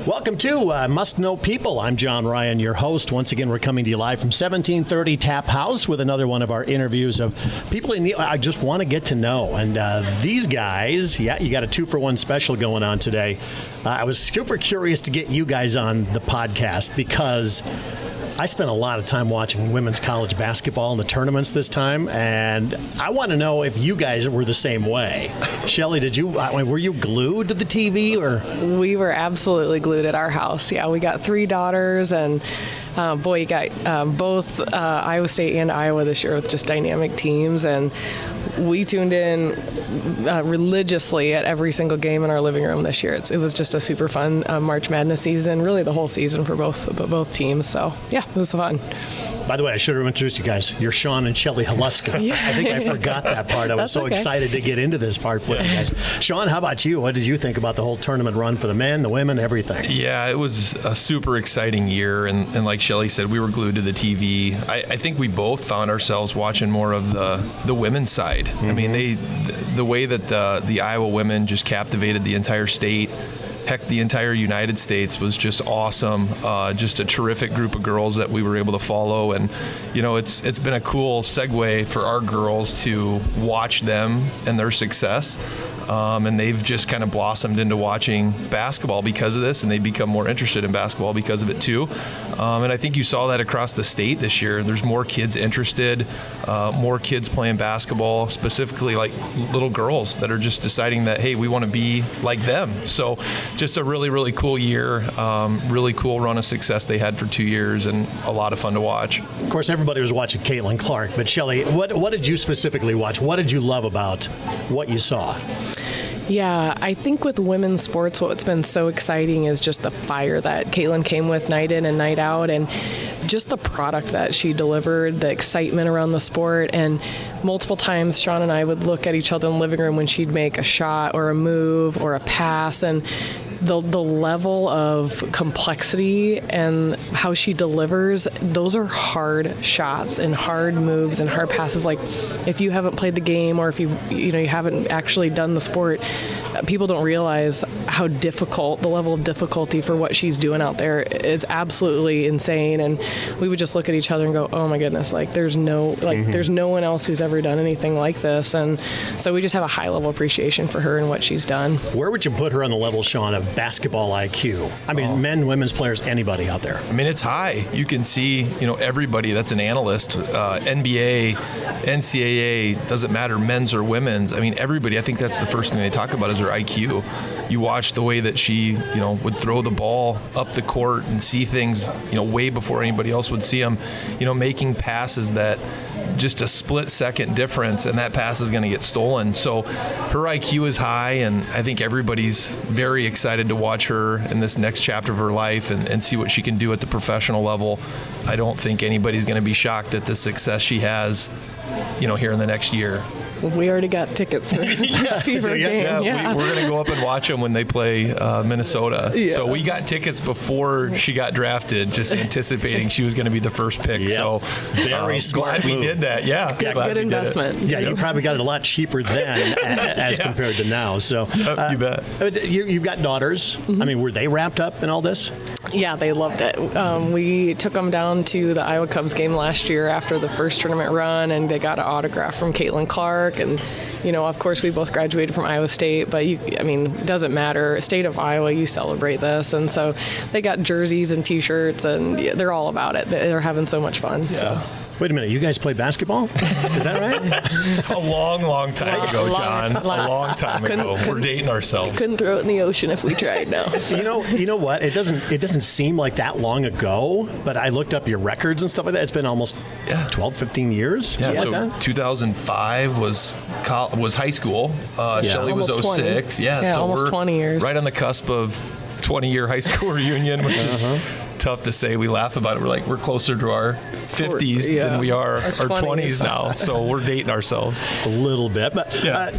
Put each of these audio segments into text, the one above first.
Welcome to Must Know People. I'm John Ryan, your host. Once again, we're coming to you live from 1730 Tap House with another one of our interviews of people I just want to get to know. And these guys, you got a 2-for-1 special going on today. I was super curious to get you guys on the podcast because I spent a lot of time watching women's college basketball in the tournaments this time, and I want to know if you guys were the same way. Shellie, were you glued to the TV? Or We were absolutely glued at our house. Yeah, we got 3 daughters, and you got both Iowa State and Iowa this year with just dynamic teams, and we tuned in religiously at every single game in our living room this year. It was just a super fun March Madness season, really the whole season for both teams. So, yeah, it was fun. By the way, I should have introduced you guys. You're Sean and Shellie Haluska. Yeah. I think I forgot that part. I was so excited to get into this part for you guys. Sean, how about you? What did you think about the whole tournament run for the men, the women, everything? Yeah, it was a super exciting year, and like Shellie said, we were glued to the TV. I think we both found ourselves watching more of the women's side. Mm-hmm. I mean, the way that the Iowa women just captivated the entire state. Heck, the entire United States was just awesome. Just a terrific group of girls that we were able to follow. And, it's been a cool segue for our girls to watch them and their success. And they've just kind of blossomed into watching basketball because of this, and they become more interested in basketball because of it too. And I think you saw that across the state this year. There's more kids interested, more kids playing basketball, specifically like little girls that are just deciding that, hey, we want to be like them. So just a really, really cool year, really cool run of success they had for 2 years, and a lot of fun to watch. Of course, everybody was watching Caitlin Clark, but Shellie, what did you specifically watch? What did you love about what you saw? Yeah, I think with women's sports, what's been so exciting is just the fire that Caitlin came with night in and night out, and just the product that she delivered, the excitement around the sport. And multiple times, Sean and I would look at each other in the living room when she'd make a shot or a move or a pass, and the level of complexity and how she delivers, those are hard shots and hard moves and hard passes. Like, if you haven't played the game, or if you haven't actually done the sport, people don't realize how difficult, the level of difficulty for what she's doing out there is absolutely insane. And we would just look at each other and go, oh my goodness, there's no one else who's ever done anything like this. And so we just have a high level appreciation for her and what she's done. Where would you put her on the level, Sean, of basketball IQ? I mean, men, women's players, anybody out there. I mean, it's high. You can see, everybody that's an analyst, NBA, NCAA, doesn't matter, men's or women's. I mean, everybody, I think that's the first thing they talk about is her IQ. You watch the way that she, would throw the ball up the court and see things, way before anybody else would see them, making passes that just a split-second difference, and that pass is going to get stolen. So her IQ is high, and I think everybody's very excited to watch her in this next chapter of her life and see what she can do at the professional level. I don't think anybody's going to be shocked at the success she has, here in the next year. We already got tickets for the Fever game. Yeah. We're going to go up and watch them when they play Minnesota. Yeah. So we got tickets before she got drafted, just anticipating she was going to be the first pick. Yep. So very smart glad move. We did that. Yeah, good investment. Yeah, you probably got it a lot cheaper then as compared to now. So you bet. You've got daughters. Mm-hmm. I mean, were they wrapped up in all this? Yeah, they loved it. We took them down to the Iowa Cubs game last year after the first tournament run, and they got an autograph from Caitlin Clark. And, of course, we both graduated from Iowa State, but, it doesn't matter. State of Iowa, you celebrate this. And so they got jerseys and T-shirts, and they're all about it. They're having so much fun. Yeah. So. Wait a minute, you guys played basketball? Is that right? A long time ago, John. A long time ago. We're dating ourselves. Couldn't throw it in the ocean if we tried now. So. You know what? It doesn't seem like that long ago, but I looked up your records and stuff like that. It's been almost 12, 15 years. Yeah, so 2005 was high school. Shellie was 06. Yeah, so almost we're 20 years. Right on the cusp of 20-year high school reunion, which is tough to say. We laugh about it. We're like, we're closer to our 50s than we are our 20s now. So we're dating ourselves a little bit. But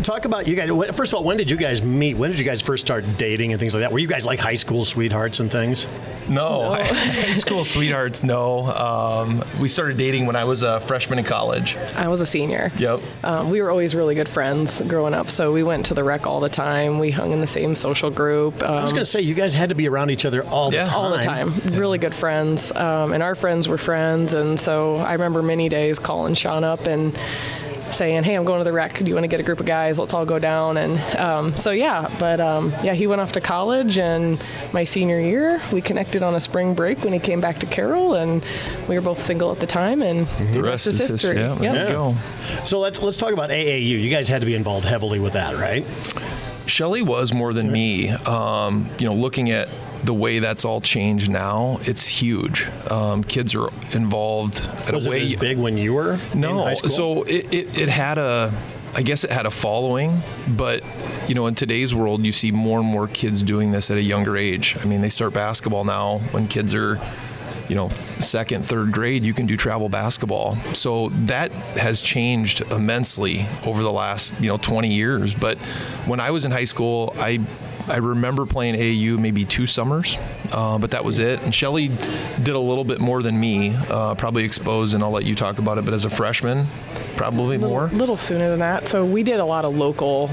talk about you guys. First of all, when did you guys meet? When did you guys first start dating and things like that? Were you guys like high school sweethearts and things? No. High school sweethearts, no. We started dating when I was a freshman in college. I was a senior. Yep. We were always really good friends growing up, so we went to the rec all the time. We hung in the same social group. I was going to say, you guys had to be around each other all the time. All the time. Really good friends. And our friends were friends, and so I remember many days calling Sean up and saying, hey, I'm going to the rec. Do you want to get a group of guys? Let's all go down. And he went off to college, and my senior year, we connected on a spring break when he came back to Carroll, and we were both single at the time, and the rest is history. Yeah, there you go. So let's talk about AAU. You guys had to be involved heavily with that, right? Shellie was more than me. Looking at the way that's all changed now, it's huge. Kids are involved at was a way. Was it as big when you were in high school? So it had a following, but in today's world, you see more and more kids doing this at a younger age. I mean, they start basketball now when kids are second, third grade. You can do travel basketball. So that has changed immensely over the last 20 years. But when I was in high school, I remember playing AAU maybe 2 summers, but that was it. And Shellie did a little bit more than me, probably exposed, and I'll let you talk about it, but as a freshman, probably more. A little sooner than that. So we did a lot of local,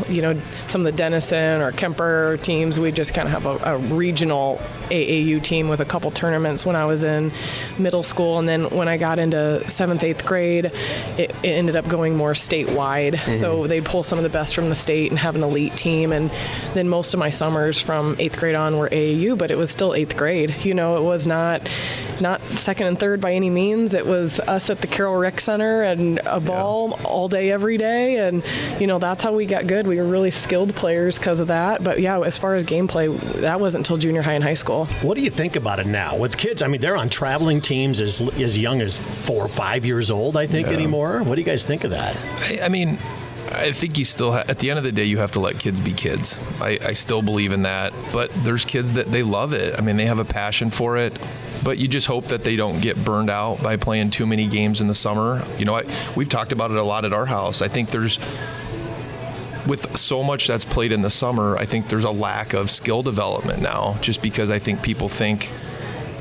some of the Denison or Kemper teams. We just kind of have a regional AAU team with a couple tournaments when I was in middle school. And then when I got into 7th, 8th grade, it ended up going more statewide. Mm-hmm. So they'd pull some of the best from the state and have an elite team. And then most of my summers from 8th grade on were AAU, but it was still 8th grade. It was not second and third by any means. It was us at the Carroll Rec Center and a ball all day, every day. And, that's how we got good. We were really skilled players because of that. But as far as gameplay, that wasn't until junior high and high school. What do you think about it now with kids? I mean, they're on traveling teams as young as 4 or 5 years old, I think, anymore. What do you guys think of that? I mean, I think you still at the end of the day, you have to let kids be kids. I still believe in that. But there's kids that they love it. I mean, they have a passion for it. But you just hope that they don't get burned out by playing too many games in the summer. We've talked about it a lot at our house. I think with so much that's played in the summer, I think there's a lack of skill development now, just because I think people think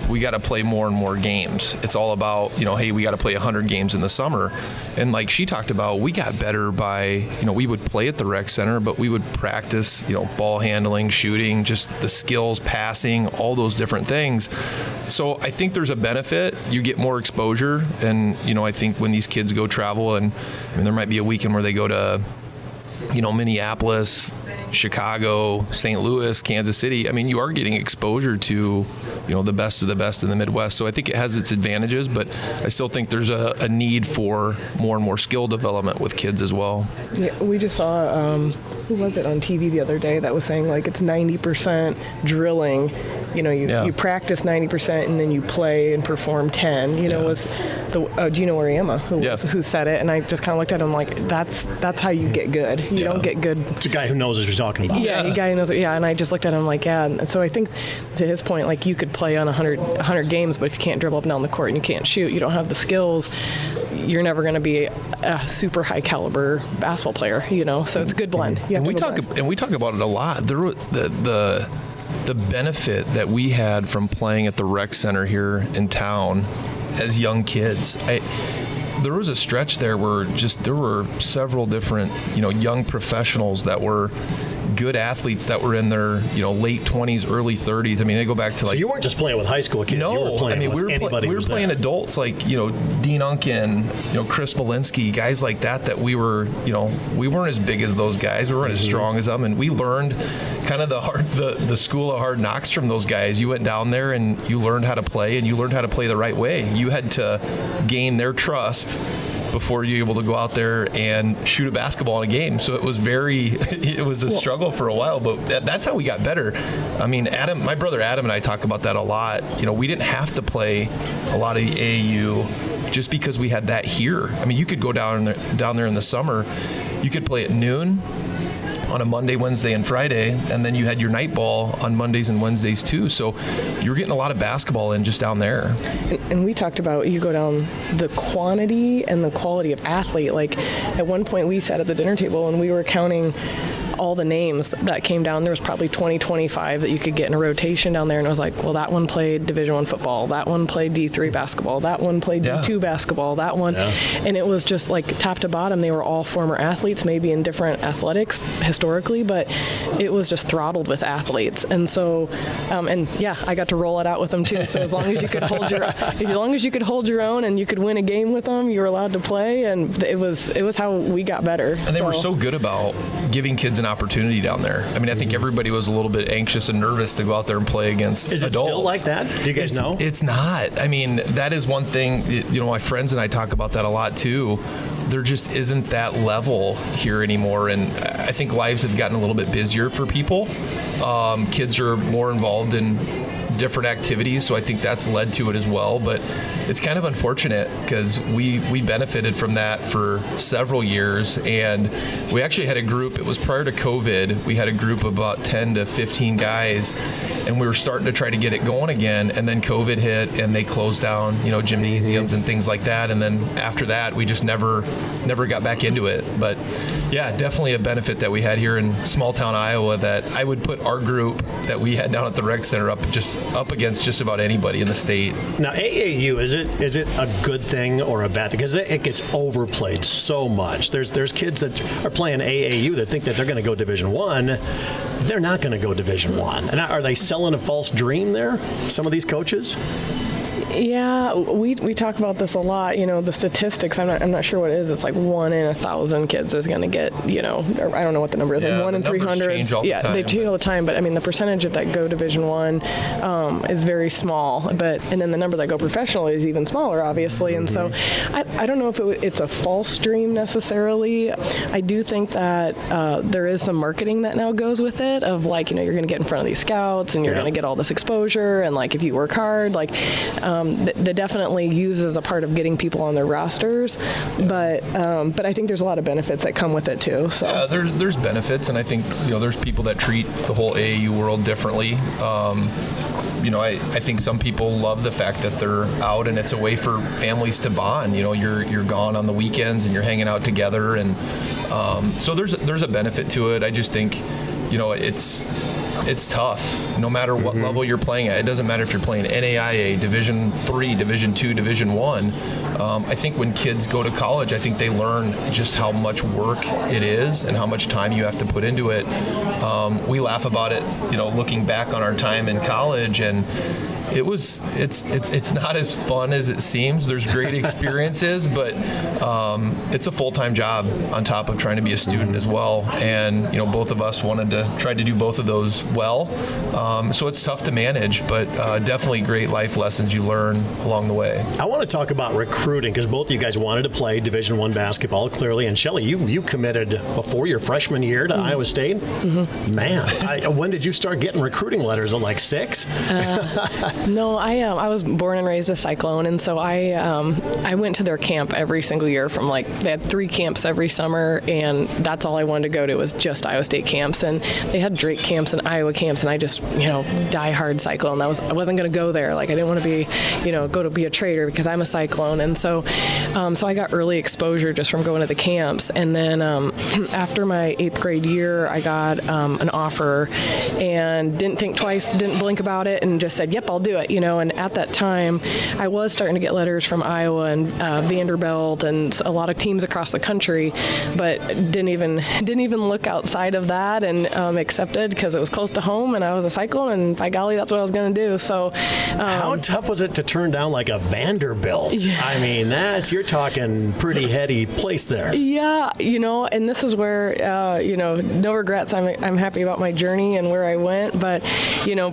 we got to play more and more games. It's all about, hey, we got to play 100 games in the summer. And like she talked about, we got better by, we would play at the rec center, but we would practice, ball handling, shooting, just the skills, passing, all those different things. So I think there's a benefit. You get more exposure. And, I think when these kids go travel, and there might be a weekend where they go to, Minneapolis, Chicago, St. Louis, Kansas City. I mean, you are getting exposure to, the best of the best in the Midwest. So I think it has its advantages, but I still think there's a need for more and more skill development with kids as well. Yeah, we just saw, who was it on TV the other day that was saying like it's 90% drilling. You practice 90% and then you play and perform 10. Was the Gino Oriema who said it, and I just kind of looked at him like that's how you get good. You don't get good. It's a guy who knows what you're talking about. Yeah, a guy who knows it. Yeah, and I just looked at him like, and so I think to his point, like you could play on 100 games, but if you can't dribble up and down the court and you can't shoot, you don't have the skills, you're never going to be a super high caliber basketball player. So it's a good blend. And we talk about it a lot. The benefit that we had from playing at the rec center here in town as young kids. There was a stretch there where there were several different, young professionals that were good athletes that were in their, late 20s, early 30s. I mean, they go back to like. So you weren't just playing with high school kids. No, you were playing with anybody. We were playing adults like, Dean Unkin, Chris Malinsky, guys like that we were, we weren't as big as those guys. We weren't as strong as them. And we learned kind of the school of hard knocks from those guys. You went down there and you learned how to play, and you learned how to play the right way. You had to gain their trust before you were able to go out there and shoot a basketball in a game. So it was a struggle for a while, but that's how we got better. I mean, my brother Adam and I talk about that a lot. We didn't have to play a lot of the AAU just because we had that here. I mean, you could go down there in the summer, you could play at noon, on a Monday, Wednesday, and Friday, and then you had your night ball on Mondays and Wednesdays too. So you were getting a lot of basketball in just down there. And we talked about, you go down the quantity and the quality of athlete. Like at one point we sat at the dinner table and we were counting all the names that came down. There was probably 20, 25 that you could get in a rotation down there. And I was like, well, that one played Division I football. That one played D3 basketball. That one played D2 basketball. That one. Yeah. And it was just like top to bottom. They were all former athletes, maybe in different athletics historically, but it was just throttled with athletes. And so, I got to roll it out with them too. So as long as you could hold your own and you could win a game with them, you were allowed to play. And it was how we got better. And they were so good about giving kids an opportunity down there. I mean, I think everybody was a little bit anxious and nervous to go out there and play against adults. Is it still like that? Do you guys know? It's not. I mean, that is one thing, my friends and I talk about that a lot too. There just isn't that level here anymore, and I think lives have gotten a little bit busier for people. Kids are more involved in different activities, so I think that's led to it as well. But it's kind of unfortunate because we benefited from that for several years, and we actually had a group. It was prior to COVID. We had a group of about 10 to 15 guys, and we were starting to try to get it going again. And then COVID hit, and they closed down, gymnasiums and things like that. And then after that, we just never got back into it. But yeah, definitely a benefit that we had here in small town Iowa. That I would put our group that we had down at the rec center up against just about anybody in the state. Now, AAU, is it a good thing or a bad thing? Because it gets overplayed so much. There's kids that are playing AAU that think that they're going to go Division I. They're not going to go Division I. And are they selling a false dream there, some of these coaches? Yeah, we talk about this a lot. The statistics. I'm not sure what it is. It's like 1 in 1,000 kids is going to get. Or I don't know what the number is. Like 1 in 300. Yeah, they change all the time. But I mean, the percentage of that go Division I is very small. And then the number that go professional is even smaller, obviously. And so, I don't know if it's a false dream necessarily. I do think that there is some marketing that now goes with it. Of like, you're going to get in front of these scouts and you're going to get all this exposure. And like, if you work hard, like. That definitely uses a part of getting people on their rosters, but I think there's a lot of benefits that come with it too. So yeah, there's benefits, and I think there's people that treat the whole AAU world differently. I think some people love the fact that they're out and it's a way for families to bond. You're gone on the weekends and you're hanging out together, and so there's a benefit to it. I just think it's tough no matter what level you're playing at. It doesn't matter if you're playing NAIA, Division III, Division II, Division I. I think when kids go to college, I think they learn just how much work it is and how much time you have to put into it. We laugh about it, looking back on our time in college, and it's not as fun as it seems. There's great experiences, but it's a full-time job on top of trying to be a student as well. And both of us wanted to try to do both of those well. So it's tough to manage, but definitely great life lessons you learn along the way. I want to talk about recruiting because both of you guys wanted to play Division I basketball clearly. And Shellie, you committed before your freshman year to Iowa State. Mm-hmm. Man, when did you start getting recruiting letters? At like 6? No, I was born and raised a Cyclone, and so I went to their camp every single year. They had 3 camps every summer, and that's all I wanted to go to was just Iowa State camps. And they had Drake camps and Iowa camps, and I just diehard Cyclone. I wasn't going to go there. Like I didn't want to be go to be a Trader because I'm a Cyclone, and so I got early exposure just from going to the camps. And then after my 8th grade year, I got an offer and didn't think twice, didn't blink about it, and just said, "Yep, I'll do it." And at that time, I was starting to get letters from Iowa and Vanderbilt and a lot of teams across the country, but didn't even look outside of that and accepted because it was close to home and I was a Cyclone, and by golly, that's what I was going to do. So, how tough was it to turn down like a Vanderbilt? Yeah. I mean, you're talking pretty heady place there. Yeah, and this is where no regrets. I'm happy about my journey and where I went, but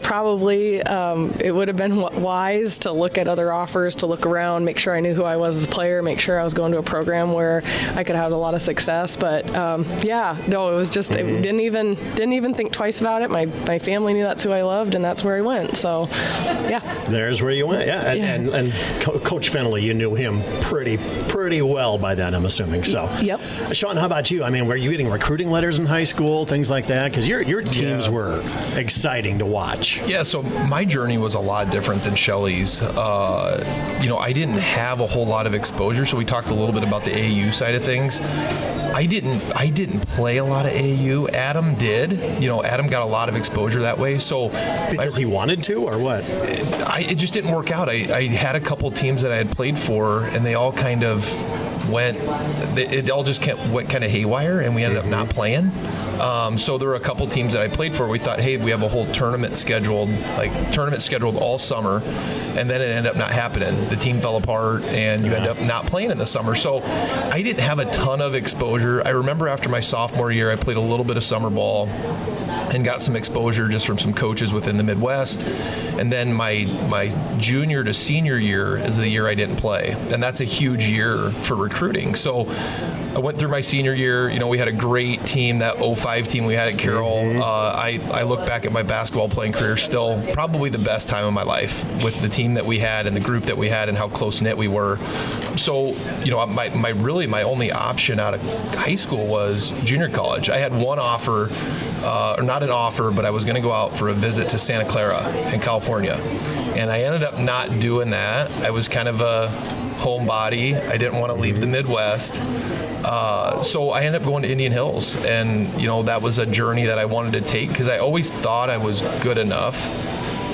probably it would would have been wise to look at other offers, to look around, make sure I knew who I was as a player, make sure I was going to a program where I could have a lot of success. But it was just I didn't even think twice about it. My family knew that's who I loved, and that's where I went. So, yeah. There's where you went. Yeah, and Coach Fennelly, you knew him pretty well by then, I'm assuming. So, yep. Sean, how about you? I mean, were you getting recruiting letters in high school, things like that? Because your teams were exciting to watch. Yeah, so my journey was a lot different than Shelley's. I didn't have a whole lot of exposure, so we talked a little bit about the AAU side of things. I didn't play a lot of AAU. Adam did. Adam got a lot of exposure that way. So because he wanted to, or what? It just didn't work out. I had a couple teams that I had played for, and they all kind of it all just went kind of haywire, and we ended up not playing. So there were a couple teams that I played for. We thought, hey, we have a whole tournament scheduled all summer, and then it ended up not happening. The team fell apart, and you end up not playing in the summer. So I didn't have a ton of exposure. I remember after my sophomore year, I played a little bit of summer ball and got some exposure just from some coaches within the Midwest. And then my junior to senior year is the year I didn't play, and that's a huge year for recruiting. So I went through my senior year. We had a great team, that 05 team we had at Carroll. I look back at my basketball playing career, still probably the best time of my life with the team that we had and the group that we had and how close-knit we were. So, my only option out of high school was junior college. I had one offer, or not an offer, but I was going to go out for a visit to Santa Clara in California. And I ended up not doing that. I was kind of a homebody. I didn't want to leave the Midwest. So I ended up going to Indian Hills, and that was a journey that I wanted to take because I always thought I was good enough,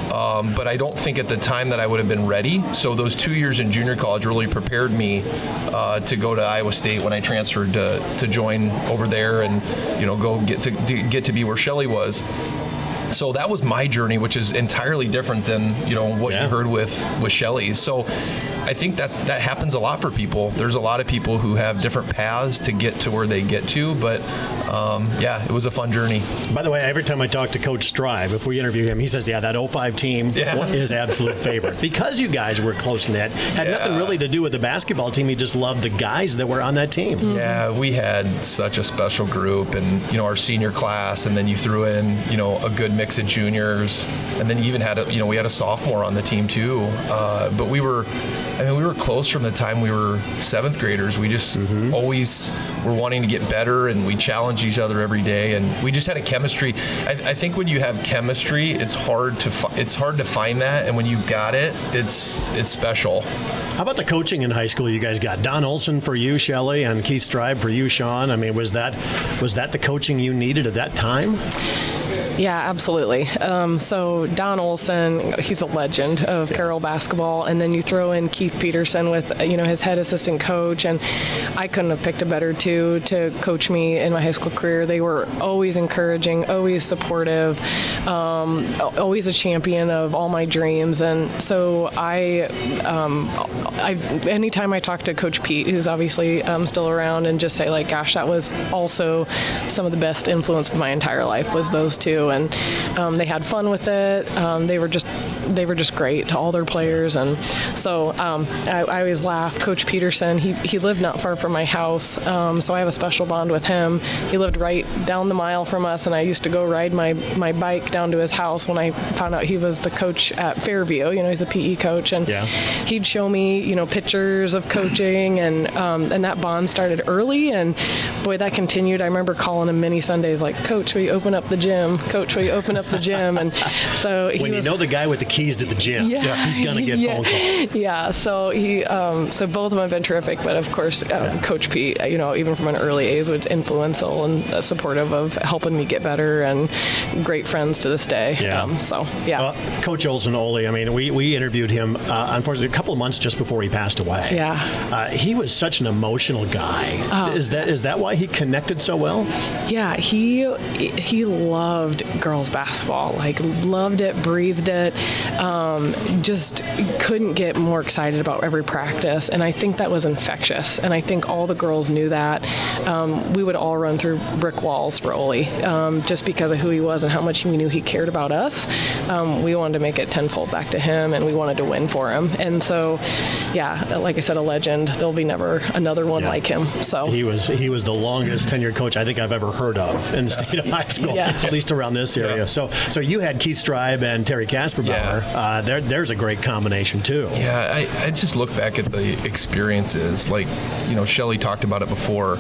but I don't think at the time that I would have been ready. So those 2 years in junior college really prepared me to go to Iowa State when I transferred to join over there and go get to be where Shellie was. So that was my journey, which is entirely different than what you heard with Shelley's. So I think that happens a lot for people. There's a lot of people who have different paths to get to where they get to, but it was a fun journey. By the way, every time I talk to Coach Strive, if we interview him, he says, that 05 team was his absolute favorite. Because you guys were close-knit, had nothing really to do with the basketball team. He just loved the guys that were on that team. Yeah, we had such a special group, and our senior class, and then you threw in a good mix of juniors, and then you even had we had a sophomore on the team too. But we were close from the time we were seventh graders. We just always were wanting to get better, and we challenged each other every day, and we just had a chemistry. I think when you have chemistry, it's hard to find that, and when you got it, it's special. How about the coaching in high school you guys got? Don Olson for you, Shellie, and Keith Strive for you, Sean. I mean, was that the coaching you needed at that time? Yeah, absolutely. So Don Olson, he's a legend of Carroll basketball, and then you throw in Keith Peterson with his head assistant coach, and I couldn't have picked a better two to coach me in my high school career. They were always encouraging, always supportive, always a champion of all my dreams, and so I anytime I talk to Coach Pete, who's obviously still around, and just say gosh, that was also some of the best influence of my entire life was those two. And they had fun with it. They were just great to all their players, and so I always laugh. Coach Peterson, he lived not far from my house, so I have a special bond with him. He lived right down the mile from us, and I used to go ride my bike down to his house when I found out he was the coach at Fairview. He's the PE coach, and he'd show me pictures of coaching, and that bond started early, and boy, that continued. I remember calling him many Sundays Coach, will you open up the gym? Coach, will you open up the gym? And so when the guy with the keys to the gym, he's going to get phone calls. Yeah, so so both of them have been terrific, but of course, Coach Pete, even from an early age, was influential and supportive of helping me get better, and great friends to this day. Coach Olson, Ole, I mean, we interviewed him, unfortunately, a couple of months just before he passed away. Yeah. He was such an emotional guy. Is that why he connected so well? Yeah, he loved girls basketball, like loved it, breathed it, just couldn't get more excited about every practice. And I think that was infectious. And I think all the girls knew that. We would all run through brick walls for Ole, just because of who he was and how much we knew he cared about us. We wanted to make it tenfold back to him, and we wanted to win for him. And so, yeah, like I said, a legend. There'll be never another one like him. So he was the longest tenured coach I think I've ever heard of in the state of high school, at least around this area. Yeah. So you had Keith Stribe and Terry Kasperbauer. Yeah. There's a great combination too. Yeah, I just look back at the experiences. Like, Shellie talked about it before.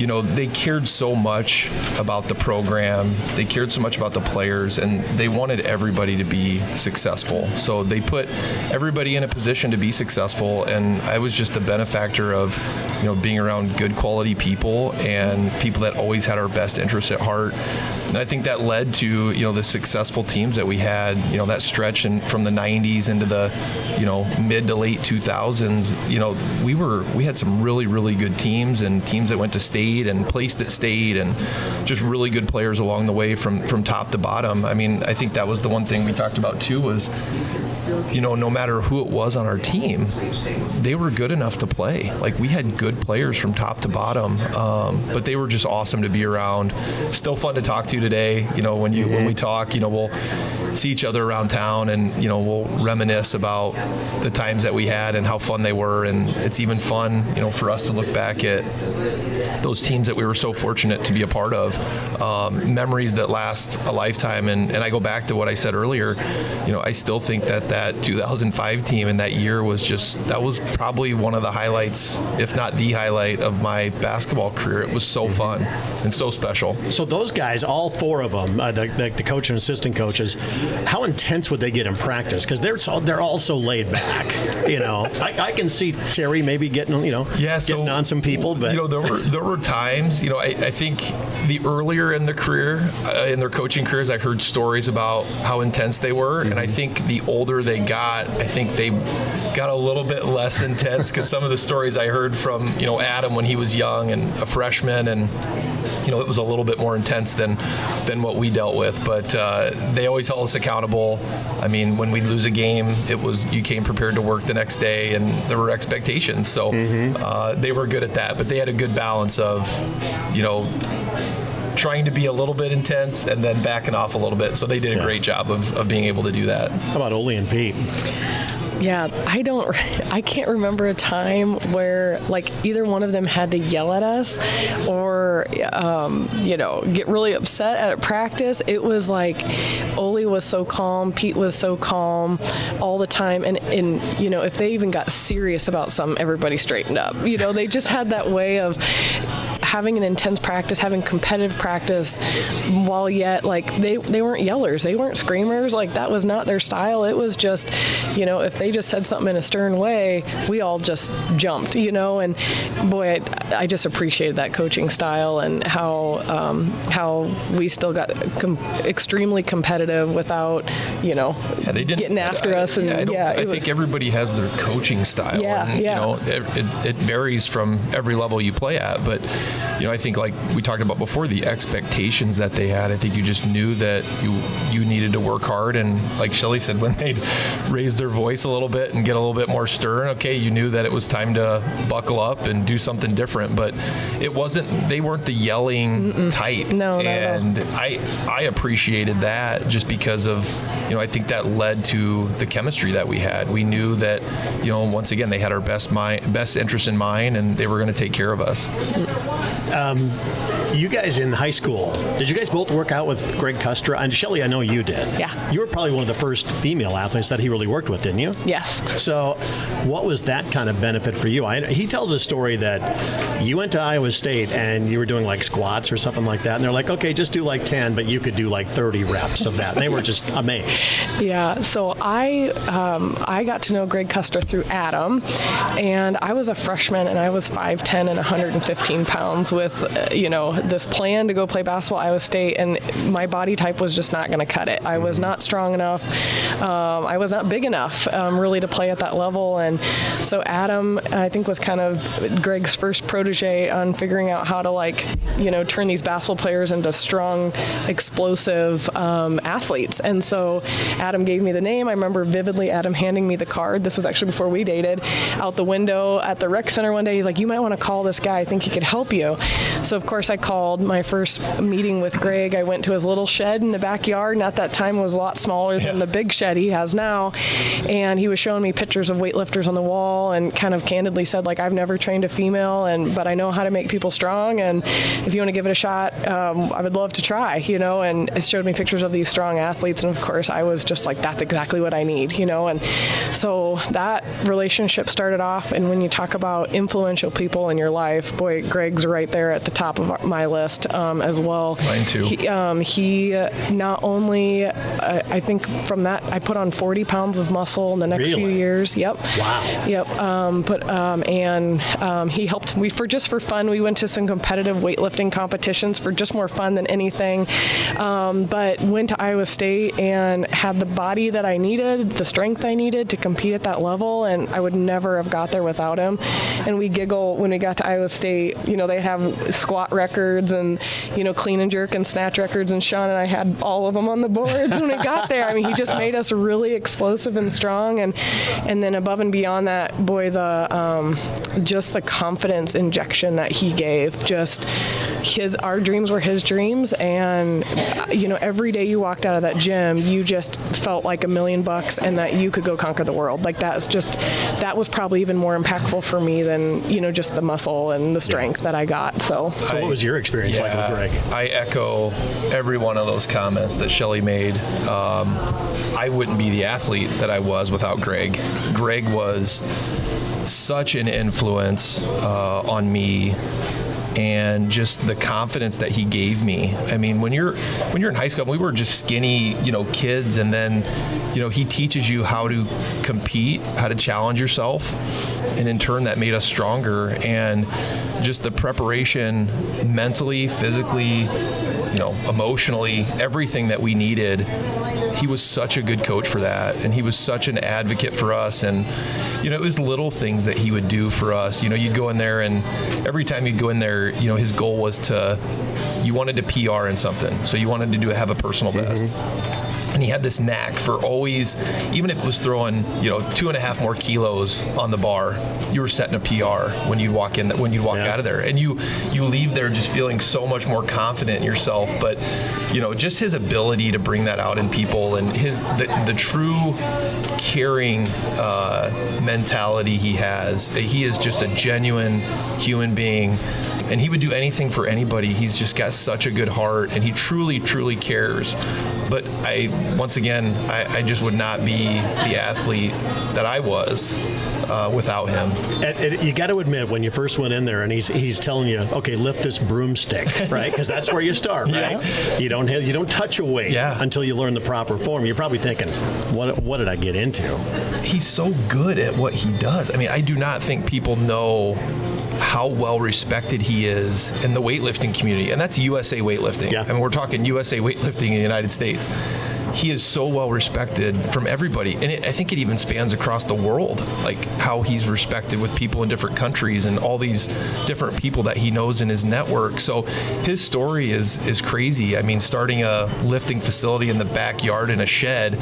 They cared so much about the program. They cared so much about the players, and they wanted everybody to be successful. So they put everybody in a position to be successful, and I was just a benefactor of, being around good quality people and people that always had our best interests at heart. And I think that led to, the successful teams that we had, that stretch from the 90s into the, mid to late 2000s. We had some really, really good teams and teams that went to state and placed at state and just really good players along the way from top to bottom. I mean, I think that was the one thing we talked about too was, no matter who it was on our team, they were good enough to play. Like, we had good players from top to bottom, but they were just awesome to be around. Still fun to talk to today. When we talk, we'll see each other around town and, we'll reminisce about the times that we had and how fun they were. And it's even fun, for us to look back at those teams that we were so fortunate to be a part of, memories that last a lifetime. And I go back to what I said earlier, I still think that 2005 team in that year that was probably one of the highlights, if not the highlight of my basketball career. It was so fun and so special. So those guys, all four of them, the coach and assistant coaches, how intense would they get in practice? Because they're all so laid back. I can see Terry maybe getting getting on some people, but there were times. I think the earlier in their career, in their coaching careers, I heard stories about how intense they were, and I think the older they got, I think they got a little bit less intense because some of the stories I heard from Adam when he was young and a freshman, and it was a little bit more intense than what we dealt with. But they always held us accountable. I mean, when we'd lose a game, it was you came prepared to work the next day, and there were expectations. So they were good at that. But they had a good balance of, trying to be a little bit intense and then backing off a little bit. So they did a great job of being able to do that. How about Ole and Pete? Yeah, I can't remember a time where either one of them had to yell at us or get really upset at practice. It was like Ole was so calm, Pete was so calm all the time, and if they even got serious about something, everybody straightened up. They just had that way of having an intense practice, having competitive practice, while yet they weren't yellers, they weren't screamers. That was not their style. It was just, if they just said something in a stern way, we all just jumped, and boy, I just appreciated that coaching style and how we still got extremely competitive without, getting after us. And I think everybody has their coaching style. It varies from every level you play at, but I think like we talked about before, the expectations that they had, I think you just knew that you needed to work hard. And like Shellie said, when they'd raise their voice a little bit and get a little bit more stern, okay, you knew that it was time to buckle up and do something different. But they weren't the yelling type. No. I appreciated that just because of, I think that led to the chemistry that we had. We knew that, once again, they had our best interest in mind, and they were going to take care of us. You guys in high school, did you guys both work out with Greg Custer? And Shellie, I know you did. Yeah. You were probably one of the first female athletes that he really worked with, didn't you? Yes. So what was that kind of benefit for you? He tells a story that you went to Iowa State and you were doing squats or something like that, and they're like, okay, just do 10, but you could do 30 reps of that. And they were just amazed. Yeah, so I got to know Greg Custer through Adam, and I was a freshman, and I was 5'10" and 115 pounds with, this plan to go play basketball at Iowa State, and my body type was just not going to cut it. I was not strong enough. I was not big enough really to play at that level. And so Adam, I think, was kind of Greg's first protege on figuring out how to turn these basketball players into strong, explosive athletes. And so Adam gave me the name. I remember vividly Adam handing me the card. This was actually before we dated. Out the window at the rec center one day, he's like, "You might want to call this guy. I think he could help you." So of course I called. My first meeting with Greg, I went to his little shed in the backyard, and at that time was a lot smaller than the big shed he has now. And he was showing me pictures of weightlifters on the wall, and kind of candidly said, I've never trained a female, but I know how to make people strong, and if you want to give it a shot, I would love to try, and it showed me pictures of these strong athletes, and of course I was just like, that's exactly what I need, and so that relationship started off. And when you talk about influential people in your life, boy, Greg's right there at the top of my list as well. Mine too. He not only, I think from that, I put on 40 pounds of muscle in the next few years. Yep. Wow. Yep. He helped me for fun. We went to some competitive weightlifting competitions for just more fun than anything. But went to Iowa State and had the body that I needed, the strength I needed to compete at that level. And I would never have got there without him. And we giggle when we got to Iowa State, they have squat records and, clean and jerk and snatch records. And Sean and I had all of them on the boards when we got there. I mean, he just made us really explosive and strong. And then above and beyond that, boy, just the confidence injection that he gave, our dreams were his dreams. And, every day you walked out of that gym, you just felt like $1 million and that you could go conquer the world. That was probably even more impactful for me than, just the muscle and the strength that I got. So what was your experience like with Greg? I echo every one of those comments that Shellie made. I wouldn't be the athlete that I was without Greg. Greg was such an influence on me, and just the confidence that he gave me. I mean, when you're in high school, we were just skinny, kids, and then, he teaches you how to compete, how to challenge yourself, and in turn that made us stronger. And just the preparation mentally, physically, emotionally, everything that we needed. He was such a good coach for that, and he was such an advocate for us. And it was little things that he would do for us. You'd go in there, and every time you'd go in there, his goal was you wanted to PR in something, so you wanted to have a personal best. And he had this knack for always, even if it was throwing, 2.5 more kilos on the bar, you were setting a PR when you'd walk out of there. And you leave there just feeling so much more confident in yourself. But, just his ability to bring that out in people, and the true caring mentality he has. He is just a genuine human being. And he would do anything for anybody. He's just got such a good heart, and he truly, truly cares. But once again, I just would not be the athlete that I was without him. And you got to admit, when you first went in there and he's telling you, okay, lift this broomstick, right? Because that's where you start, right? Yeah. You don't touch a weight until you learn the proper form. You're probably thinking, what did I get into? He's so good at what he does. I mean, I do not think people know how well respected he is in the weightlifting community, and that's USA Weightlifting. Yeah. I mean, we're talking USA Weightlifting in the United States. He is so well respected from everybody, and I think it even spans across the world, like how he's respected with people in different countries and all these different people that he knows in his network. So his story is crazy. I mean, starting a lifting facility in the backyard in a shed.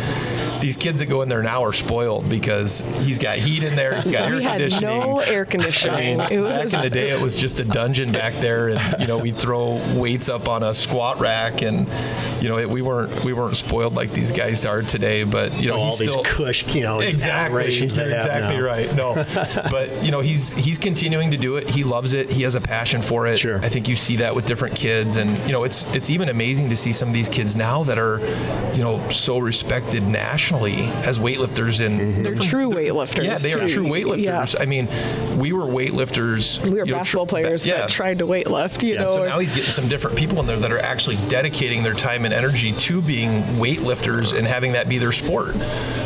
These kids that go in there now are spoiled because he's got heat in there. He's got air conditioning. We had no air conditioning. I mean, back in the day, it was just a dungeon back there, and we'd throw weights up on a squat rack, and we weren't spoiled like these guys are today. But he's all these still cush, exactly. You're exactly right. No, but he's continuing to do it. He loves it. He has a passion for it. Sure. I think you see that with different kids, and it's even amazing to see some of these kids now that are so respected nationally as weightlifters, and they're true weightlifters. Yeah, they are true weightlifters. Yeah. I mean, we were weightlifters. We were basketball players that tried to weightlift. So now he's getting some different people in there that are actually dedicating their time and energy to being weightlifters and having that be their sport.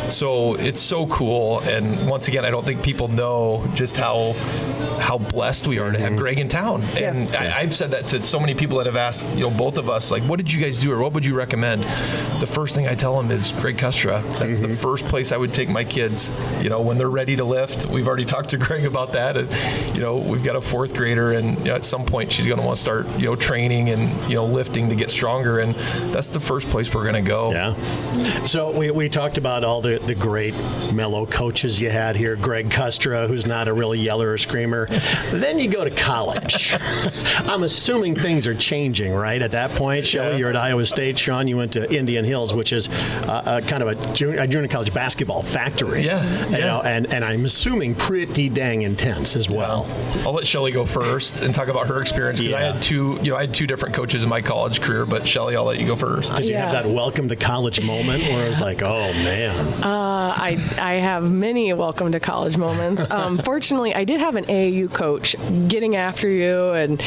So it's so cool. And once again, I don't think people know just how how blessed we are to have Greg in town. And I've said that to so many people that have asked, both of us, like, what did you guys do or what would you recommend? The first thing I tell them is Greg Custra. That's the first place I would take my kids, when they're ready to lift. We've already talked to Greg about that. We've got a 4th grader, and at some point she's going to want to start, training and, lifting to get stronger. And that's the first place we're going to go. Yeah. So we talked about all the great mellow coaches you had here. Greg Custra, who's not a really yeller or screamer. Then you go to college. I'm assuming things are changing, right? At that point, Shellie, you're at Iowa State. Sean, you went to Indian Hills, which is kind of a junior college basketball factory. Yeah. And I'm assuming pretty dang intense as well. I'll let Shellie go first and talk about her experience, because I had two different coaches in my college career. But Shellie, I'll let you go first. Did you have that welcome to college moment where it was like, oh man? I have many welcome to college moments. Fortunately, I did have an AAU coach getting after you and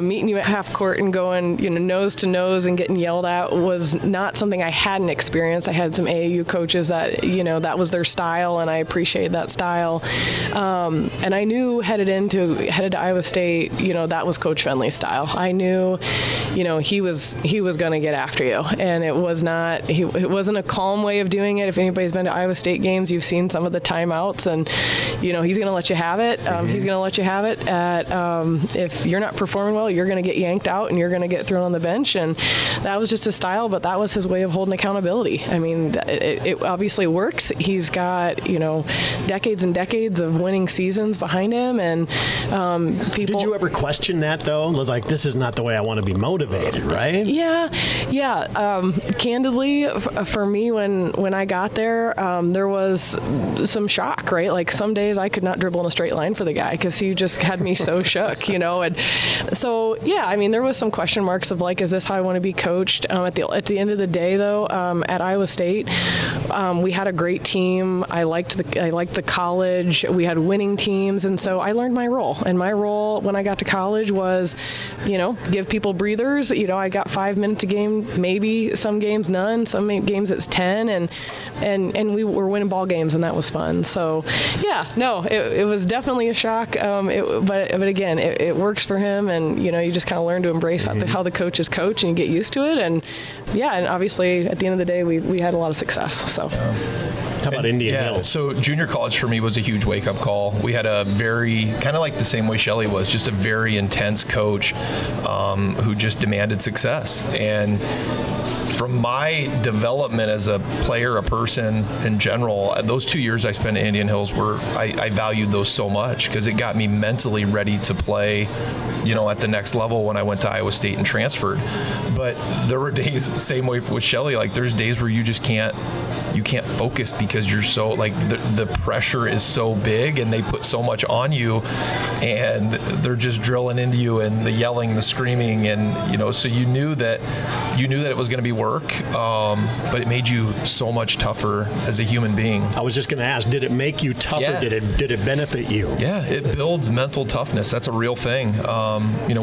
meeting you at half court and going, nose to nose and getting yelled at was not something I hadn't experienced. I had some AAU coaches that, that was their style, and I appreciated that style. And I knew headed to Iowa State, that was Coach Fenley's style. I knew, he was going to get after you, and it wasn't a calm way of doing it. If anybody's been to Iowa State games, you've seen some of the timeouts, and he's going to let you have it. He's going to let you have it. If you're not performing well, you're going to get yanked out and you're going to get thrown on the bench. And that was just his style, but that was his way of holding accountability. I mean, it obviously works. He's got decades and decades of winning seasons behind him, and people. Did you ever question that though? It was like, this is not the way I want to be motivated, right? Yeah. Candidly, for me, when I got there, there was some shock, right? Like some days I could not dribble in a straight line for the guy because he just had me so shook, and so there was some question marks of like, is this how I want to be coached? At the end of the day, though, at Iowa State, we had a great team. I liked the college. We had winning teams, and so I learned my role. And my role when I got to college was, give people breathers. I got 5 minutes a game, maybe some games none, some games it's 10, and we were winning ball games, and that was fun. So it was definitely a shock. But again, it works for him, and you just kind of learn to embrace how the coaches coach, and you get used to it. And and obviously at the end of the day, we had a lot of success. So. How about Indian Hills? So junior college for me was a huge wake-up call. We had a very, kind of like the same way Shellie was, just a very intense coach who just demanded success. And from my development as a player, a person in general, those 2 years I spent at Indian Hills I valued those so much because it got me mentally ready to play, at the next level when I went to Iowa State and transferred. But there were days, the same way with Shellie, like there's days where you just can't focus because you're so, like, the pressure is so big and they put so much on you and they're just drilling into you and the yelling, the screaming, and so you knew that it was going to be work, but it made you so much tougher as a human being. I was just going to ask, did it make you tougher? Yeah. Did it benefit you? Yeah, it builds mental toughness. That's a real thing.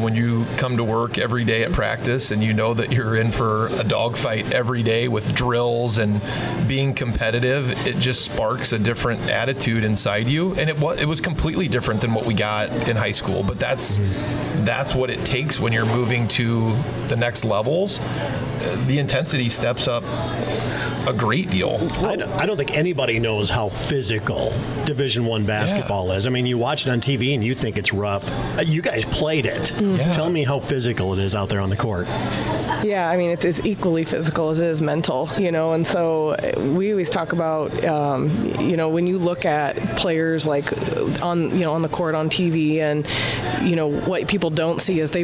When you come to work every day at practice and you know that you're in for a dogfight every day with drills and being competitive, it just sparks a different attitude inside you. And it was completely different than what we got in high school. But that's what it takes when you're moving to the next levels. The intensity steps up a great deal. I don't think anybody knows how physical Division I basketball is. I mean, you watch it on TV and you think it's rough. You guys played it. Yeah. Tell me how physical it is out there on the court. Yeah, I mean, it's equally physical as it is mental, and so we always talk about, when you look at players like on the court on TV, and, what people don't see is they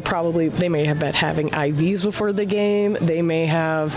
may have been having IVs before the game. They may have,